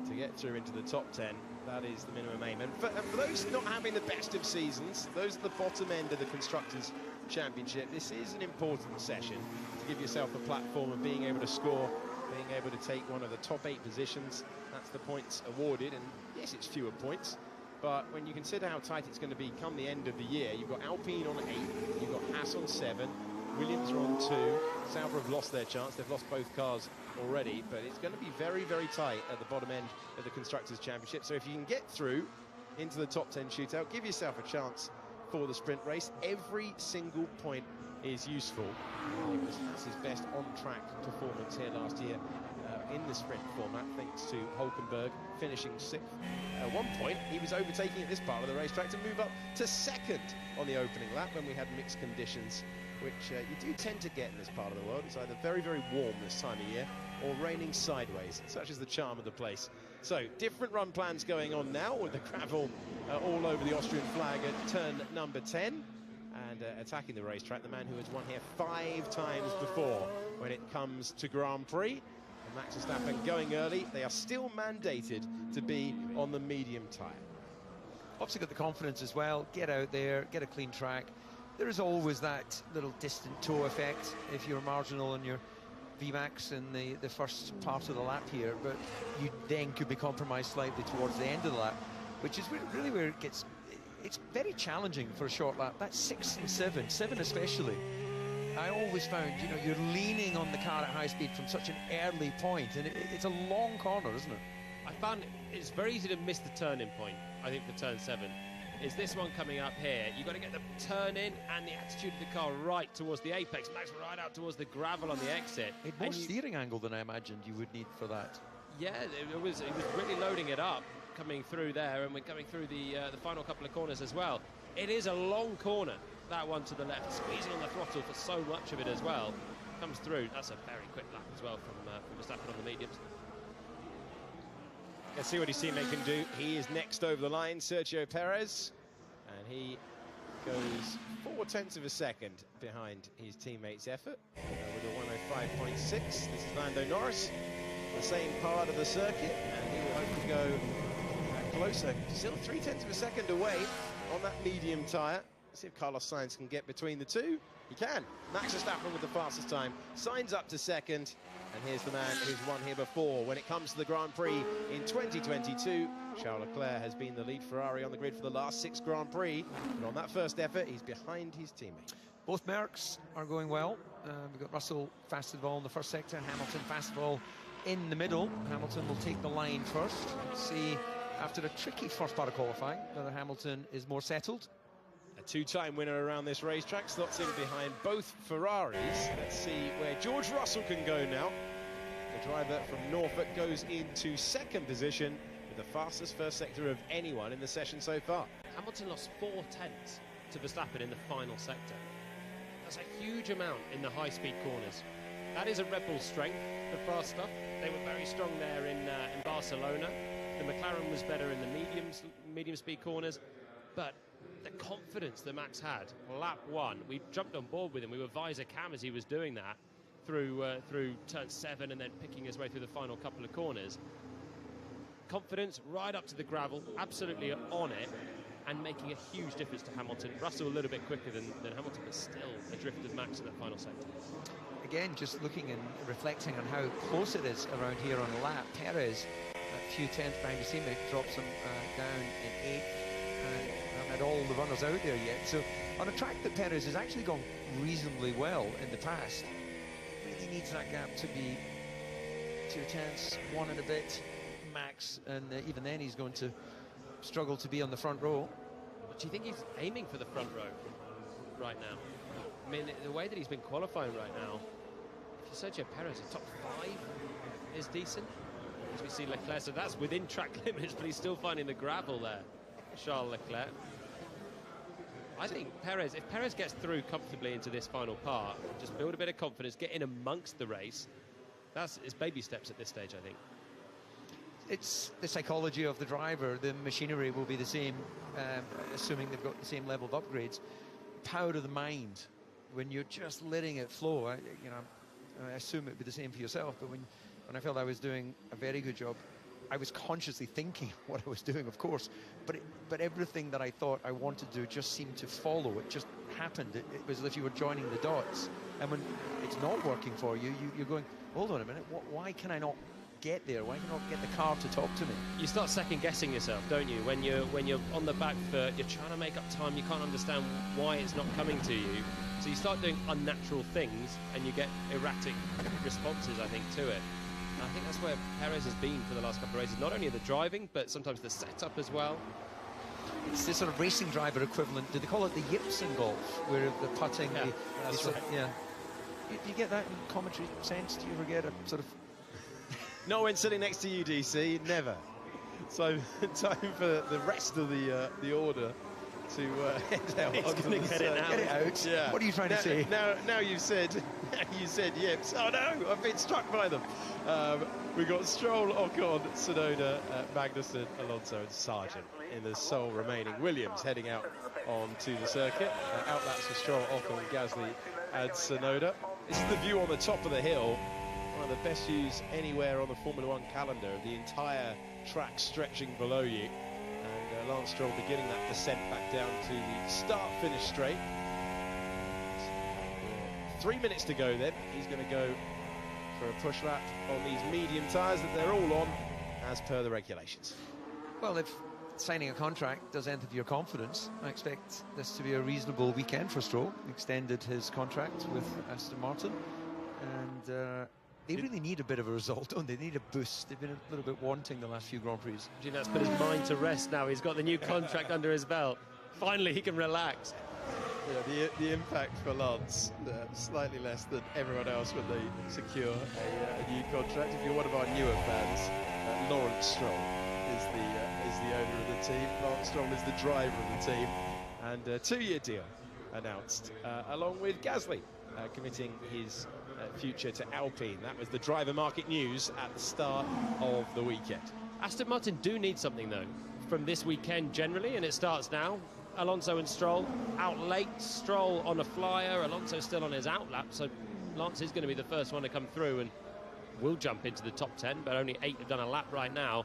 to get through into the top 10. That is the minimum aim. And for those not having the best of seasons, those at the bottom end of the Constructors' Championship, this is an important session to give yourself a platform of being able to score, being able to take one of the top 8 positions. That's the points awarded, and yes, it's fewer points, but when you consider how tight it's going to be come the end of the year, you've got Alpine on 8, you've got Haas on 7, Williams are on 2, Sauber have lost their chance, they've lost both cars already, but it's going to be very, very tight at the bottom end of the Constructors' Championship. So if you can get through into the top 10 shootout, give yourself a chance for the sprint race. Every single point is useful. It was his best on-track performance here last year in the sprint format, thanks to Hulkenberg finishing 6th. At one point, he was overtaking at this part of the racetrack to move up to 2nd on the opening lap when we had mixed conditions, which you do tend to get in this part of the world. It's either very, very warm this time of year or raining sideways. Such is the charm of the place. So, different run plans going on now with the gravel all over the Austrian flag at turn number 10. And attacking the racetrack, the man who has won here 5 times before when it comes to Grand Prix. And Max Verstappen going early. They are still mandated to be on the medium tyre. Obviously got the confidence as well. Get out there, get a clean track. There is always that little distant toe effect if you're marginal on your VMAX in the first part of the lap here, but you then could be compromised slightly towards the end of the lap, which is really where it gets, it's very challenging for a short lap. That's 6 and 7 especially. I always found, you know, you're leaning on the car at high speed from such an early point, and it's a long corner, isn't it? I found it's very easy to miss the turning point, I think, for turn 7. Is this one coming up here? You've got to get the turn in and the attitude of the car right towards the apex. Max right out towards the gravel on the exit. It had more steering angle than I imagined you would need for that. Yeah, it was really loading it up coming through there, and we're coming through the final couple of corners as well. It is a long corner, that one to the left, squeezing on the throttle for so much of it as well. Comes through. That's a very quick lap as well from Verstappen on the mediums. Let's see what his teammate can do. He is next over the line, Sergio Perez, and he goes 0.4 of a second behind his teammate's effort with a 105.6. This is Lando Norris, the same part of the circuit, and he will hope to go closer. Still 0.3 of a second away on that medium tyre See if Carlos Sainz can get between the two. He can. Max Verstappen with the fastest time. Sainz up to second. And here's the man who's won here before. When it comes to the Grand Prix in 2022, Charles Leclerc has been the lead Ferrari on the grid for the last 6 Grand Prix. But on that first effort, he's behind his teammate. Both Mercs are going well. We've got Russell fast of all in the first sector, Hamilton fast of all in the middle. Hamilton will take the line first. See, after a tricky first part of qualifying, whether Hamilton is more settled. A 2-time winner around this racetrack, slots in behind both Ferraris. Let's see where George Russell can go now. The driver from Norfolk goes into second position with the fastest first sector of anyone in the session so far. Hamilton lost 4 tenths to Verstappen in the final sector. That's a huge amount in the high-speed corners. That is a Red Bull strength, the fast stuff. They were very strong there in Barcelona. The McLaren was better in the medium-speed corners, but the confidence that Max had, lap 1, we jumped on board with him. We were visor cam as he was doing that through turn 7 and then picking his way through the final couple of corners. Confidence right up to the gravel, absolutely on it, and making a huge difference to Hamilton. Russell a little bit quicker than Hamilton, but still adrift of Max in that final sector. Again, just looking and reflecting on how close it is around here on the lap. Perez, a few tenths behind his teammate, drops him down in 8th. And haven't had all the runners out there yet. So on a track that Perez has actually gone reasonably well in the past, really needs that gap to be 2 tenths, 1 and a bit max, and even then he's going to struggle to be on the front row. But do you think he's aiming for the front row right now? I mean, the way that he's been qualifying right now, if you Sergio Perez, a top 5 is decent. As we see Leclerc, so that's within track limits, but he's still finding the gravel there. Charles Leclerc. I think Perez, if Perez gets through comfortably into this final part, just build a bit of confidence, get in amongst the race, it's baby steps at this stage, I think. It's the psychology of the driver. The machinery will be the same, assuming they've got the same level of upgrades. Power of the mind, when you're just letting it flow, I assume it'd be the same for yourself, but when I felt I was doing a very good job, I was consciously thinking what I was doing, of course, but everything that I thought I wanted to do just seemed to follow. It just happened. It was as if you were joining the dots. And when it's not working for you, you're going, hold on a minute, why can I not get there? Why can I not get the car to talk to me? You start second-guessing yourself, don't you? When you're on the back foot, you're trying to make up time, you can't understand why it's not coming to you. So you start doing unnatural things, and you get erratic responses, I think, to it. I think that's where Perez has been for the last couple of races. Not only the driving, but sometimes the setup as well. It's this sort of racing driver equivalent. Do they call it the yips in golf, where the putting? Yeah, that's right. Yeah. Do you get that in commentary sense? Do you ever get a sort of... No one sitting next to you, DC. Never. So time for the rest of the order to head out. He's going to get it out. Get it out. Yeah. What are you trying to say? Now you said yips. Oh no, I've been struck by them. We've got Stroll, Ocon, Tsunoda, Magnussen, Alonso and Sargent in the sole remaining. Williams heading out onto the circuit. Outlaps for Stroll, Ocon, Gasly and Tsunoda. This is the view on the top of the hill. One of the best views anywhere on the Formula One calendar, of the entire track stretching below you. And Lance Stroll beginning that descent back down to the start-finish straight. 3 minutes to go then. He's going to go for a push lap on these medium tyres that they're all on as per the regulations. Well, if signing a contract does enter your confidence, I expect this to be a reasonable weekend for Stroll. Extended his contract with Aston Martin, and they really need a bit of a result, don't they? They need a boost. They've been a little bit wanting the last few Grand Prix. Do you think that's put his mind to rest now? He's got the new contract under his belt. Finally, he can relax. Yeah, the impact for Lance, slightly less than everyone else when they secure a new contract. If you're one of our newer fans, Lawrence Stroll is the owner of the team. Lance Stroll is the driver of the team, and a 2-year deal announced, along with Gasly committing his future to Alpine. That was the driver market news at the start of the weekend. Aston Martin do need something, though, from this weekend generally, and it starts now. Alonso and Stroll out late. Stroll on a flyer. Alonso still on his outlap, so Lance is going to be the first one to come through and will jump into the top 10, but only 8 have done a lap right now.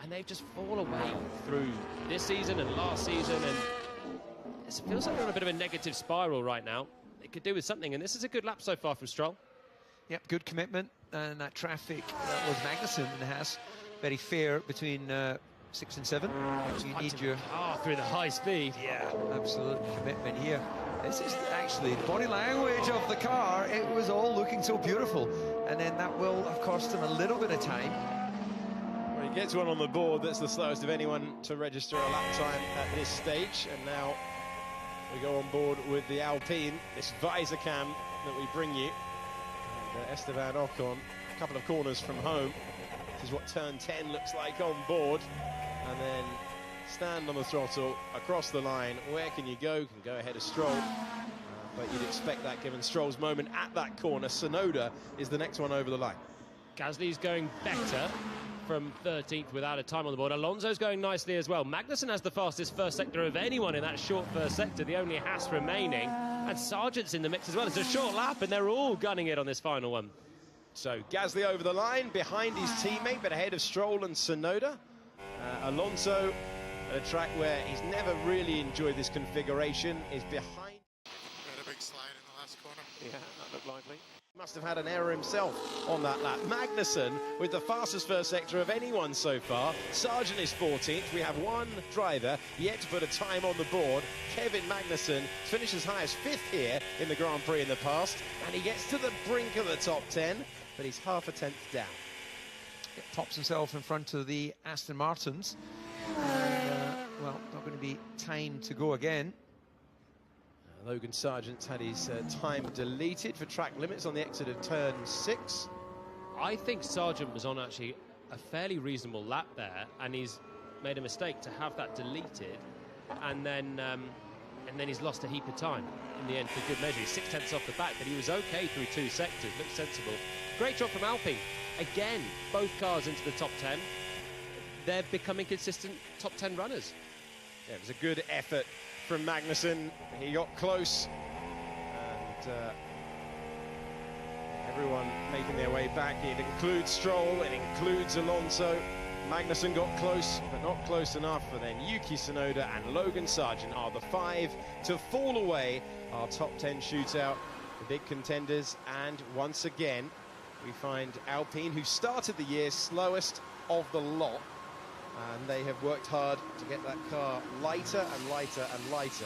And they've just fallen away through this season and last season, and It feels like we're on a bit of a negative spiral right now. It could do with something, and this is a good lap so far from Stroll. Yep, good commitment, and that traffic that was Magnussen and has very fair between 6 and 7. You need your through the high speed. Yeah, absolute commitment here. This is actually the body language of the car. It was all looking so beautiful, and then that will have cost him a little bit of time. Well, he gets one on the board that's the slowest of anyone to register a lap time at this stage, and now we go on board with the Alpine, this visor cam that we bring you. And, Esteban Ocon, a couple of corners from home. This is what turn 10 looks like on board. And then stand on the throttle, across the line. Where can you go? You can go ahead of Stroll. But you'd expect that given Stroll's moment at that corner. Tsunoda is the next one over the line. Gasly's going better from 13th without a time on the board. Alonso's going nicely as well. Magnussen has the fastest first sector of anyone in that short first sector, the only Haas remaining. And Sargent's in the mix as well. It's a short lap, and they're all gunning it on this final one. So Gasly over the line, behind his teammate, but ahead of Stroll and Tsunoda. Alonso, at a track where he's never really enjoyed this configuration, is behind. Had a big slide in the last corner. Yeah, that looked likely. Must have had an error himself on that lap. Magnussen with the fastest first sector of anyone so far. Sargent is 14th. We have one driver yet to put a time on the board. Kevin Magnussen finishes high as 5th here in the Grand Prix in the past, and he gets to the brink of the top 10, but he's half a tenth down. It tops himself in front of the Aston Martins. Well, not going to be time to go again. Logan Sargent's had his time deleted for track limits on the exit of turn 6. I think Sargent was on actually a fairly reasonable lap there, and he's made a mistake to have that deleted, and then he's lost a heap of time in the end for good measure. He's 6 tenths off the back, but he was okay through 2 sectors. Looks sensible. Great job from Alpine. Again, both cars into the top 10. They're becoming consistent top 10 runners. Yeah, it was a good effort from Magnussen. He got close, and everyone making their way back. It includes Stroll, it includes Alonso. Magnussen got close, but not close enough, and then Yuki Tsunoda and Logan Sargent are the 5 to fall away. Our top 10 shootout, the big contenders, and once again we find Alpine, who started the year slowest of the lot, and they have worked hard to get that car lighter and lighter and lighter.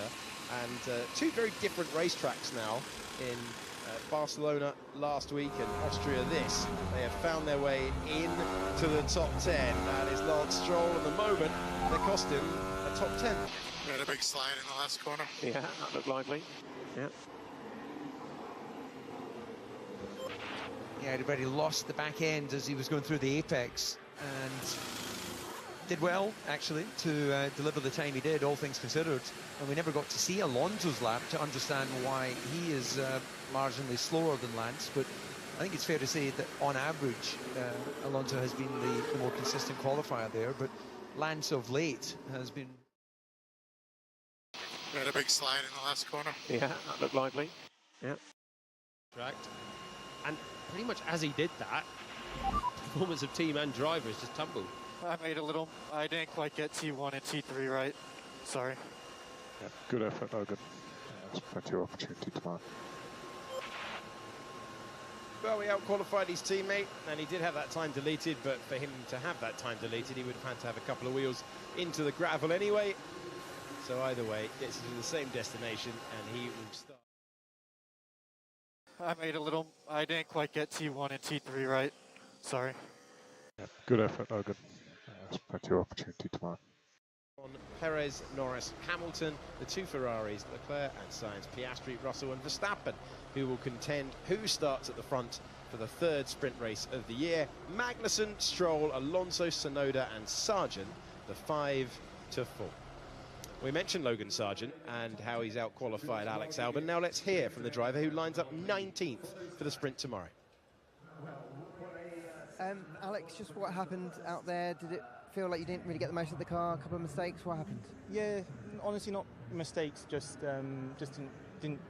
And 2 very different racetracks now, in Barcelona last week and Austria this. They have found their way into the top 10. That is Lance Stroll at the moment. They cost him a top 10. We had a big slide in the last corner. Yeah, that looked likely. Yeah. Yeah, he'd already lost the back end as he was going through the apex, and did well, actually, to deliver the time he did, all things considered. And we never got to see Alonso's lap to understand why he is marginally slower than Lance. But I think it's fair to say that, on average, Alonso has been the more consistent qualifier there. But Lance of late has been... We had a big slide in the last corner. Yeah, that looked likely. Yeah. Right. And pretty much as he did that, performance of team and driver has just tumbled. I made a little. I didn't quite get T1 and T3 right. Sorry. Yeah, good effort, Logan. There's plenty of opportunity tomorrow. Well, he out-qualified his teammate, and he did have that time deleted, but for him to have that time deleted, he would have had to have a couple of wheels into the gravel anyway. So either way, gets to the same destination, and he will start. I made a little. I didn't quite get T1 and T3 right. Sorry. Yeah, good effort, Logan. There's plenty of opportunity tomorrow. On Perez, Norris, Hamilton, the 2 Ferraris, Leclerc and Sainz, Piastri, Russell and Verstappen, who will contend who starts at the front for the 3rd sprint race of the year. Magnussen, Stroll, Alonso, Tsunoda and Sargent, the 5 to 4. We mentioned Logan Sargent and how he's out-qualified Alex Albon. Now let's hear from the driver who lines up 19th for the sprint tomorrow. Alex, just what happened out there? Did it feel like you didn't really get the most of the car? A couple of mistakes? What happened? Yeah, honestly, not mistakes. Just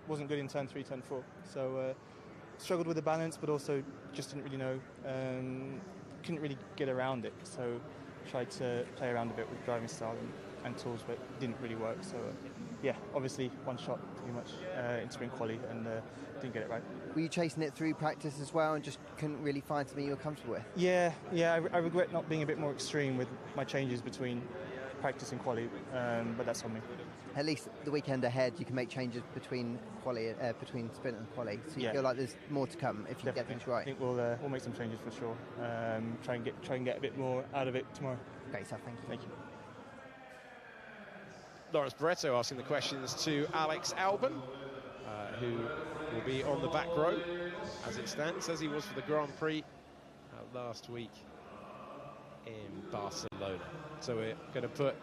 wasn't good in turn 3, turn 4. So struggled with the balance, but also just didn't really know. Couldn't really get around it. So tried to play around a bit with driving style and tools, but it didn't really work. So yeah, obviously one shot pretty much in sprint quali and didn't get it right. Were you chasing it through practice as well and just couldn't really find something you were comfortable with? Yeah, I regret not being a bit more extreme with my changes between practice and quali, but that's on me. At least the weekend ahead, you can make changes between between sprint and quali, so you feel like there's more to come if you get things right. I think we'll make some changes for sure. Try and get a bit more out of it tomorrow. Great stuff, thank you. Thank you. Lawrence Barretto asking the questions to Alex Albon, who will be on the back row as it stands, as he was for the Grand Prix last week in Barcelona. So we're going to put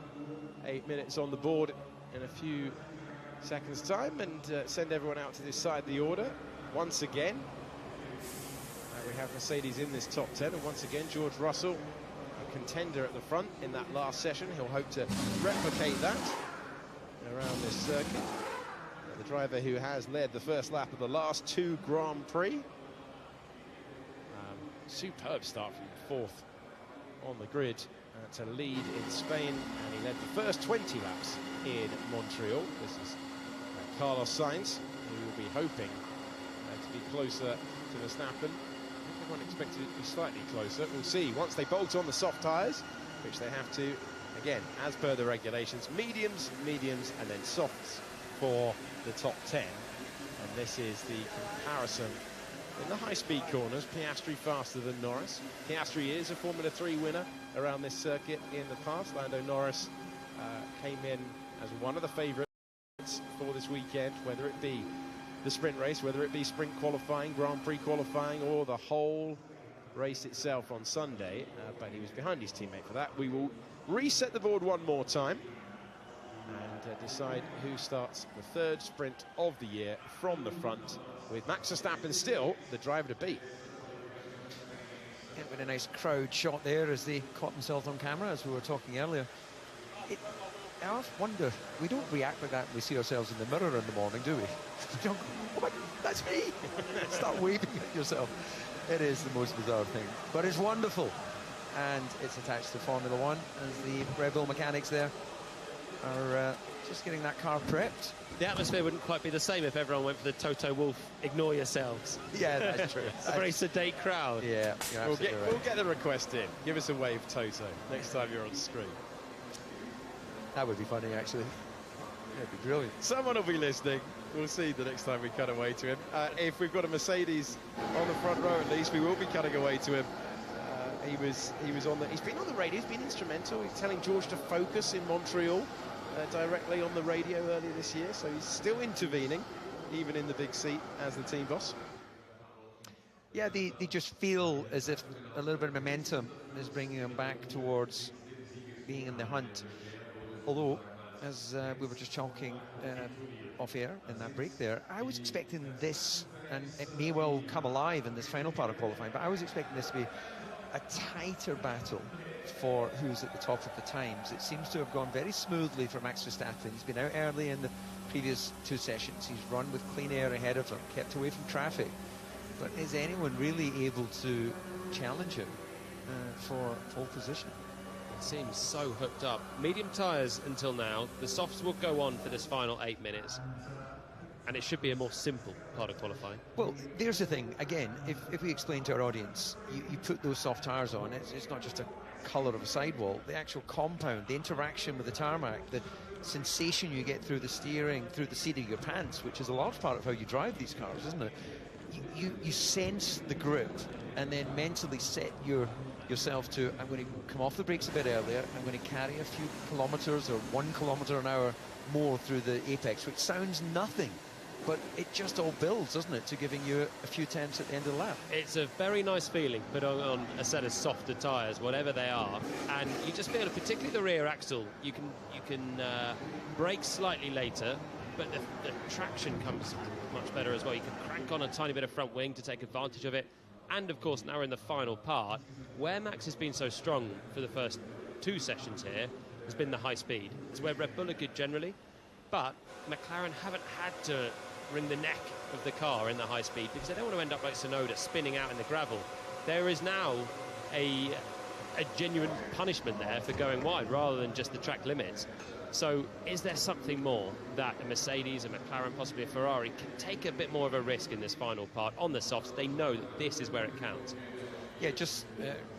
8 minutes on the board in a few seconds' time and send everyone out to this side of the order. Once again, we have Mercedes in this top 10, and once again George Russell, a contender at the front in that last session. He'll hope to replicate that around this circuit. The driver who has led the first lap of the last 2 Grand Prix. Superb start from fourth on the grid to lead in Spain, and he led the first 20 laps in Montreal. This is Carlos Sainz, who will be hoping to be closer to Verstappen. Everyone expected it to be slightly closer. We'll see once they bolt on the soft tyres, which they have to, again, as per the regulations, mediums, and then softs for the top 10. And this is the comparison in the high-speed corners. Piastri faster than Norris. Piastri is a Formula 3 winner around this circuit in the past. Lando Norris came in as one of the favourites for this weekend, whether it be the sprint race, whether it be sprint qualifying, Grand Prix qualifying, or the whole race itself on Sunday, but he was behind his teammate for that. We will reset the board one more time and decide who starts the 3rd sprint of the year from the front, with Max Verstappen still the driver to beat. Yeah, with a nice crowd shot there as they caught themselves on camera, as we were talking earlier. I often wonder, we don't react like that when we see ourselves in the mirror in the morning, do we? You don't go, oh my, that's me! Start waving at yourself. It is the most bizarre thing, but it's wonderful. And it's attached to Formula 1 as the Red Bull mechanics there are just getting that car prepped. The atmosphere wouldn't quite be the same if everyone went for the Toto Wolff, ignore yourselves. Yeah, that's true. A very sedate crowd. Yeah, we'll get the request in. Give us a wave, Toto, next time you're on screen. That would be funny, actually. That'd be brilliant. Someone will be listening. We'll see the next time we cut away to him. If we've got a Mercedes on the front row, at least, we will be cutting away to him. He's been on the radio. He's been instrumental. He's telling George to focus in Montreal directly on the radio earlier this year. So he's still intervening, even in the big seat as the team boss. Yeah, they just feel as if a little bit of momentum is bringing them back towards being in the hunt. Although, as we were just talking off air in that break there, I was expecting this, and it may well come alive in this final part of qualifying, but I was expecting this to be a tighter battle for who's at the top of the times. It seems to have gone very smoothly for Max Verstappen. He's been out early in the previous 2 sessions. He's run with clean air ahead of him, kept away from traffic. But is anyone really able to challenge him for pole position? It seems so hooked up. Medium tyres until now. The softs will go on for this final 8 minutes. And it should be a more simple part of qualifying. Well, there's the thing. Again, if we explain to our audience, you put those soft tyres on, it's not just a colour of a sidewall. The actual compound, the interaction with the tarmac, the sensation you get through the steering, through the seat of your pants, which is a large part of how you drive these cars, isn't it? You sense the grip and then mentally set yourself to, I'm going to come off the brakes a bit earlier, I'm going to carry a few kilometres or 1 kilometre an hour more through the apex, which sounds nothing. But it just all builds, doesn't it, to giving you a few tenths at the end of the lap. It's a very nice feeling, put on a set of softer tyres, whatever they are, and you just feel, particularly the rear axle, you can brake slightly later, but the traction comes much better as well. You can crank on a tiny bit of front wing to take advantage of it, and of course now we're in the final part, where Max has been so strong for the first 2 sessions here, has been the high speed. It's where Red Bull are good generally, but McLaren haven't had to wring the neck of the car in the high speed because they don't want to end up like Tsunoda spinning out in the gravel. There is now a genuine punishment there for going wide rather than just the track limits. So is there something more that a Mercedes, a McLaren, possibly a Ferrari can take a bit more of a risk in this final part on the softs? They know that this is where it counts. Yeah, just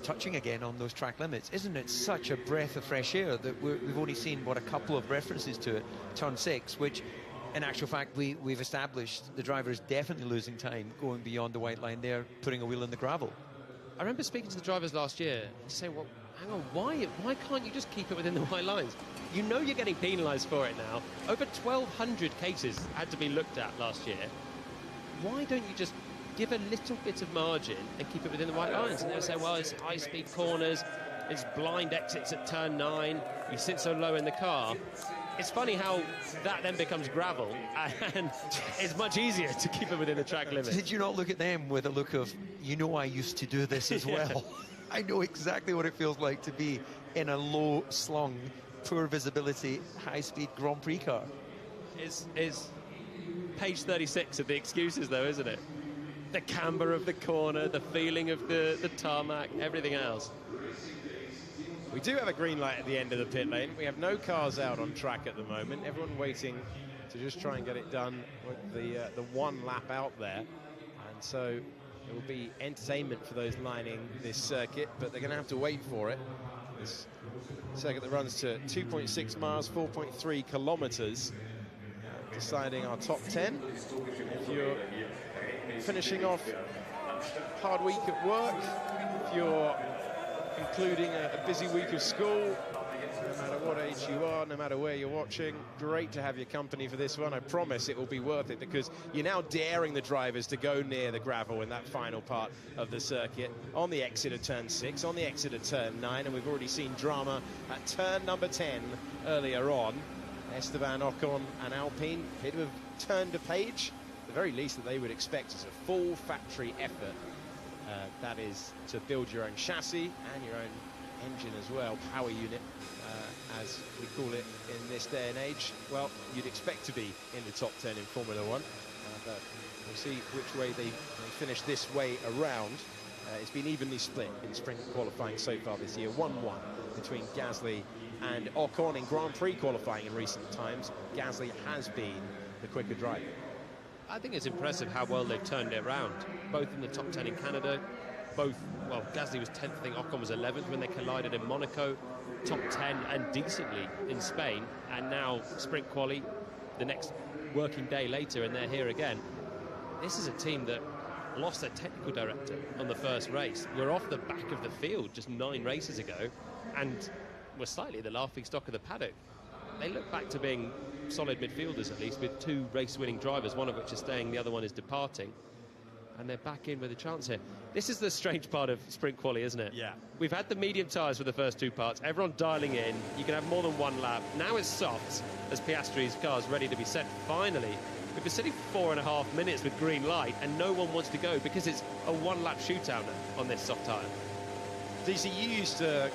touching again on those track limits, isn't it such a breath of fresh air that we've only seen, what, a couple of references to it, turn 6, which in actual fact we've established the driver is definitely losing time going beyond the white line there, putting a wheel in the gravel. I remember speaking to the drivers last year and saying, well, hang on, why can't you just keep it within the white lines? You know you're getting penalised for it now. Over 1,200 cases had to be looked at last year. Why don't you just give a little bit of margin and keep it within the white lines? And they'll say, well, it's high-speed corners, it's blind exits at turn 9, you sit so low in the car. It's funny how that then becomes gravel, and it's much easier to keep it within the track limit. Did you not look at them with a look of, you know, I used to do this as well? I know exactly what it feels like to be in a low-slung, poor visibility, high-speed Grand Prix car. Is page 36 of the excuses, though, isn't it? The camber of the corner, the feeling of the tarmac, everything else. We do have a green light at the end of the pit lane. We have no cars out on track at the moment. Everyone waiting to just try and get it done with the one lap out there. And so it will be entertainment for those lining this circuit, but they're going to have to wait for it. This circuit that runs to 2.6 miles, 4.3 kilometers, deciding our top 10. If you're finishing off a hard week at work, if you're including a busy week of school, no matter what age you are, no matter where you're watching, great to have your company for this one. I promise it will be worth it, because you're now daring the drivers to go near the gravel in that final part of the circuit, on the exit of turn 6, on the exit of turn 9, and we've already seen drama at turn number 10 earlier on. Esteban Ocon and Alpine appear to have turned a page. The very least that they would expect is a full factory effort. That is to build your own chassis and your own engine as well, power unit, as we call it in this day and age. Well, you'd expect to be in the top 10 in Formula 1, but we'll see which way they finish this way around. It's been evenly split in sprint qualifying so far this year, 1-1 between Gasly and Ocon. In Grand Prix qualifying in recent times, Gasly has been the quicker driver. I think it's impressive how well they've turned it around, both in the top 10 in Canada, both, well, Gasly was 10th, I think Ocon was 11th when they collided in Monaco, top 10 and decently in Spain, and now sprint quali the next working day later, and they're here again. This is a team that lost their technical director on the first race. We're off the back of the field just 9 races ago, and we're slightly the laughing stock of the paddock. They look back to being solid midfielders, at least, with 2 race-winning drivers, one of which is staying, the other one is departing, and they're back in with a chance here. This is the strange part of sprint quali, isn't it? Yeah. We've had the medium tyres for the first 2 parts, everyone dialing in, you can have more than 1 lap. Now it's softs, as Piastri's car's ready to be set. Finally, we've been sitting 4.5 minutes with green light, and no one wants to go because it's a 1-lap shootout now on this soft tyre. DC, you used to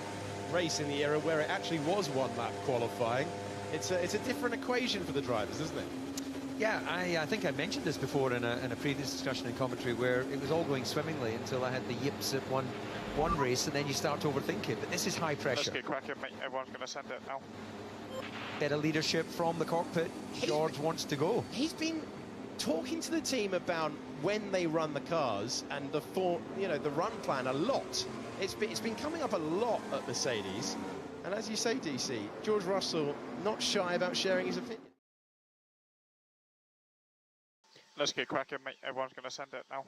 race in the era where it actually was 1-lap qualifying. It's a different equation for the drivers, isn't it? Yeah, I think I mentioned this before in a previous discussion in commentary, where it was all going swimmingly until I had the yips at one race, and then you start to overthink it. But this is high pressure. Let's get cracking, mate. Everyone's going to send it now. Better leadership from the cockpit. George wants to go. He's been talking to the team about when they run the cars and the run plan a lot. It's been coming up a lot at Mercedes. And as you say, DC, George Russell not shy about sharing his opinion. Let's get cracking, mate. Everyone's going to send it now.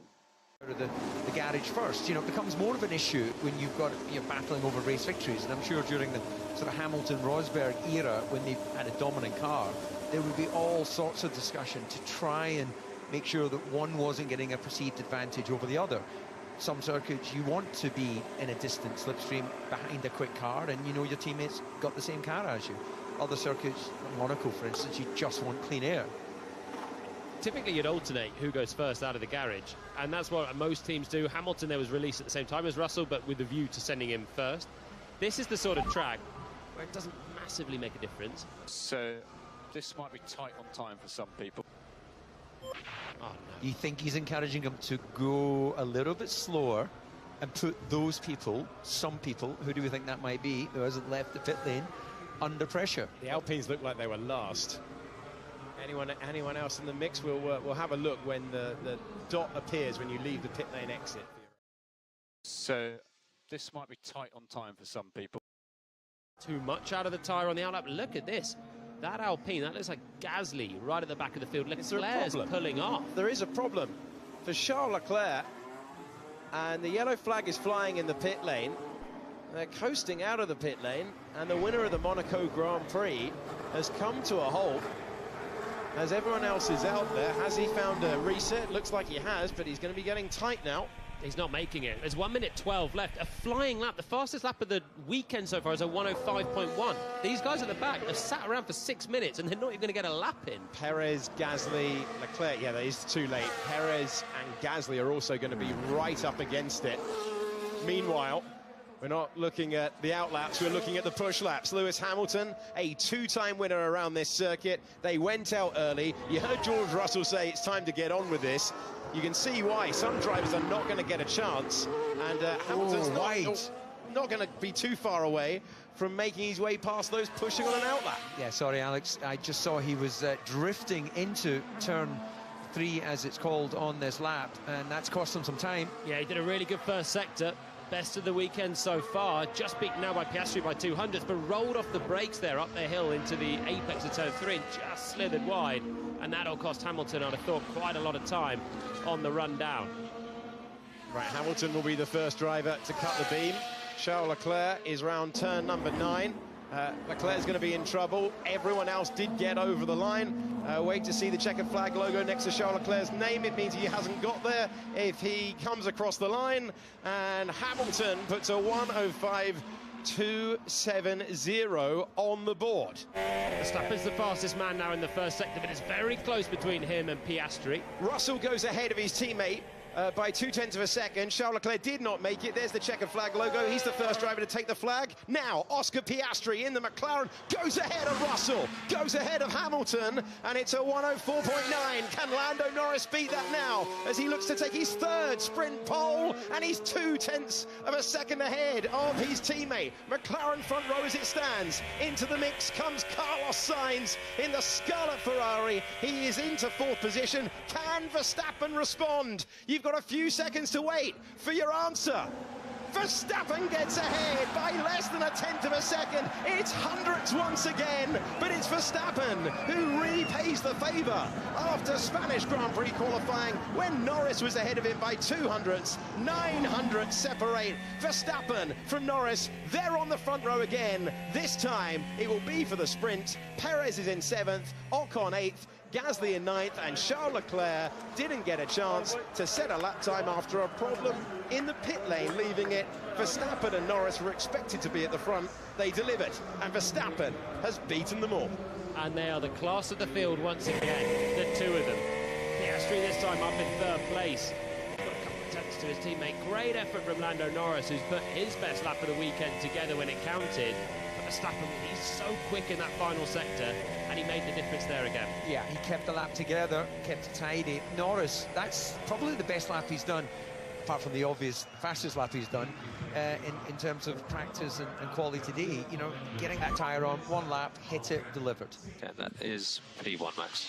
The garage first. You know, it becomes more of an issue when you're battling over race victories. And I'm sure during the sort of Hamilton-Rosberg era, when they had a dominant car, there would be all sorts of discussion to try and make sure that one wasn't getting a perceived advantage over the other. Some circuits you want to be in a distant slipstream behind a quick car, and you know your teammates got the same car as you. Other circuits, Monaco for instance, you just want clean air. Typically you'd alternate who goes first out of the garage, and that's what most teams do. Hamilton there was released at the same time as Russell, but with the view to sending him first. This is the sort of track where it doesn't massively make a difference. So this might be tight on time for some people. Oh, no. You think he's encouraging them to go a little bit slower and put those people, some people, who do we think that might be, who hasn't left the pit lane, under pressure. The Alpines looked like they were last. Anyone else in the mix, we'll have a look when the dot appears when you leave the pit lane exit. So this might be tight on time for some people. Too much out of the tyre on the outlap. Look at this. That Alpine, that looks like Gasly right at the back of the field. Leclerc's pulling off. There is a problem for Charles Leclerc, and the yellow flag is flying in the pit lane. They're coasting out of the pit lane, and the winner of the Monaco Grand Prix has come to a halt. As everyone else is out there, has he found a reset? Looks like he has, but he's going to be getting tight now. He's not making it. There's 1 minute 12 left. A flying lap. The fastest lap of the weekend so far is a 105.1. These guys at the back have sat around for 6 minutes and they're not even going to get a lap in. Perez, Gasly, Leclerc. Yeah, that is too late. Perez and Gasly are also going to be right up against it. Meanwhile, we're not looking at the outlaps, we're looking at the push laps. Lewis Hamilton, a two-time winner around this circuit. They went out early. You heard George Russell say it's time to get on with this. You can see why some drivers are not going to get a chance. And Hamilton's not going to be too far away from making his way past those pushing on an outlap. Yeah, sorry, Alex. I just saw he was drifting into turn 3, as it's called, on this lap, and that's cost him some time. Yeah, he did a really good first sector. Best of the weekend so far. Just beaten now by Piastri by 200, but rolled off the brakes there up the hill into the apex of turn 3 and just slithered wide. And that'll cost Hamilton, I'd have thought, quite a lot of time on the run down. Right, Hamilton will be the first driver to cut the beam. Charles Leclerc is round turn number 9. Leclerc's going to be in trouble. Everyone else did get over the line. Wait to see the checkered flag logo next to Charles Leclerc's name. It means he hasn't got there if he comes across the line. And Hamilton puts a 105.270 on the board. Verstappen's the fastest man now in the first sector, but it's very close between him and Piastri. Russell goes ahead of his teammate by 0.2 of a second. Charles Leclerc did not make it. There's the checkered flag logo. He's the first driver to take the flag. Now, Oscar Piastri in the McLaren goes ahead of Russell, goes ahead of Hamilton, and it's a 104.9. Can Lando Norris beat that now as he looks to take his third sprint pole, and he's 0.2 of a second ahead of his teammate. McLaren front row as it stands. Into the mix comes Carlos Sainz in the Scarlet Ferrari. He is into 4th position. Can Verstappen respond? You've got a few seconds to wait for your answer. Verstappen gets ahead by less than 1/10 of a second. It's hundredths once again, but it's Verstappen who repays the favour after Spanish Grand Prix qualifying when Norris was ahead of him by 200ths. 900 separate Verstappen from Norris. They're on the front row again. This time it will be for the sprint. Perez is in 7th, Ocon 8th, Gasly in 9th, and Charles Leclerc didn't get a chance to set a lap time after a problem in the pit lane, leaving it. Verstappen and Norris were expected to be at the front. They delivered, and Verstappen has beaten them all. And they are the class of the field once again, the two of them. Piastri this time up in 3rd place. Got a couple of tenths to his teammate. Great effort from Lando Norris, who's put his best lap of the weekend together when it counted. Verstappen, he's so quick in that final sector, and he made the difference there again. Yeah, he kept the lap together, kept it tidy. Norris, that's probably the best lap he's done, apart from the obvious fastest lap he's done, in terms of practice and quality today. You know, getting that tyre on, 1 lap, hit it, delivered. Yeah, that is P1 Max.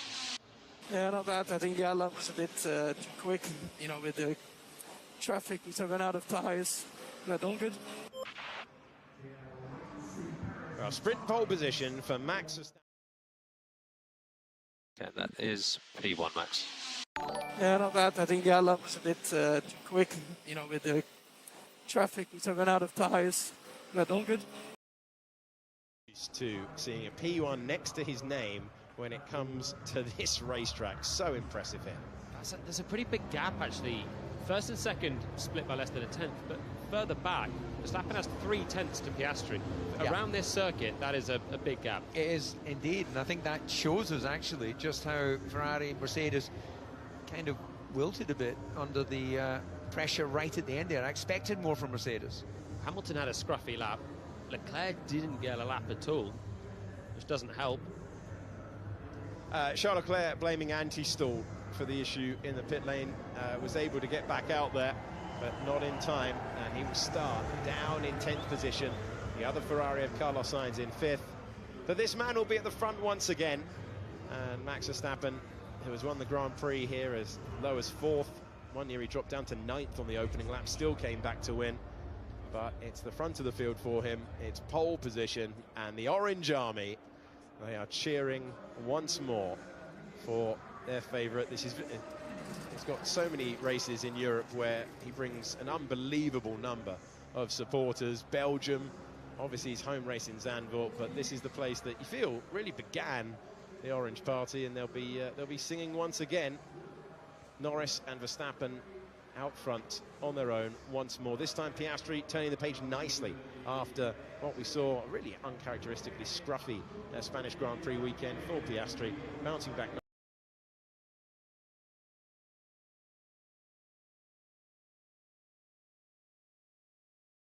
Yeah, not bad. I think the lap was a bit too quick, you know, with the traffic. We ran out of tyres. But all good. Well, sprint pole position for Max Verstappen. Yeah, that is P1 Max. Yeah, not bad. I think the lap was a bit too quick, you know, with the traffic. We ran out of tyres. But all good. Used to seeing a P1 next to his name when it comes to this racetrack. So impressive here. There's a pretty big gap, actually. First and second split by less than 1/10, but further back, Verstappen has 3/10 to Piastri. Yeah. Around this circuit, that is a big gap. It is indeed, and I think that shows us actually just how Ferrari and Mercedes kind of wilted a bit under the pressure right at the end there. I expected more from Mercedes. Hamilton had a scruffy lap. Leclerc didn't get a lap at all, which doesn't help. Charles Leclerc blaming anti-stall for the issue in the pit lane, was able to get back out there, but not in time, and he will start down in 10th position. The other Ferrari of Carlos Sainz in 5th, But this man will be at the front once again. And Max Verstappen, who has won the Grand Prix here as low as 4th. 1 year he dropped down to 9th on the opening lap, still came back to win. But it's the front of the field for him. It's pole position, and the Orange Army, they are cheering once more for their favourite. He's got so many races in Europe where he brings an unbelievable number of supporters. Belgium, obviously his home race in Zandvoort, but this is the place that you feel really began the Orange Party, and they'll be singing once again. Norris and Verstappen out front on their own once more. This time Piastri turning the page nicely after what we saw, a really uncharacteristically scruffy Spanish Grand Prix weekend for Piastri, bouncing back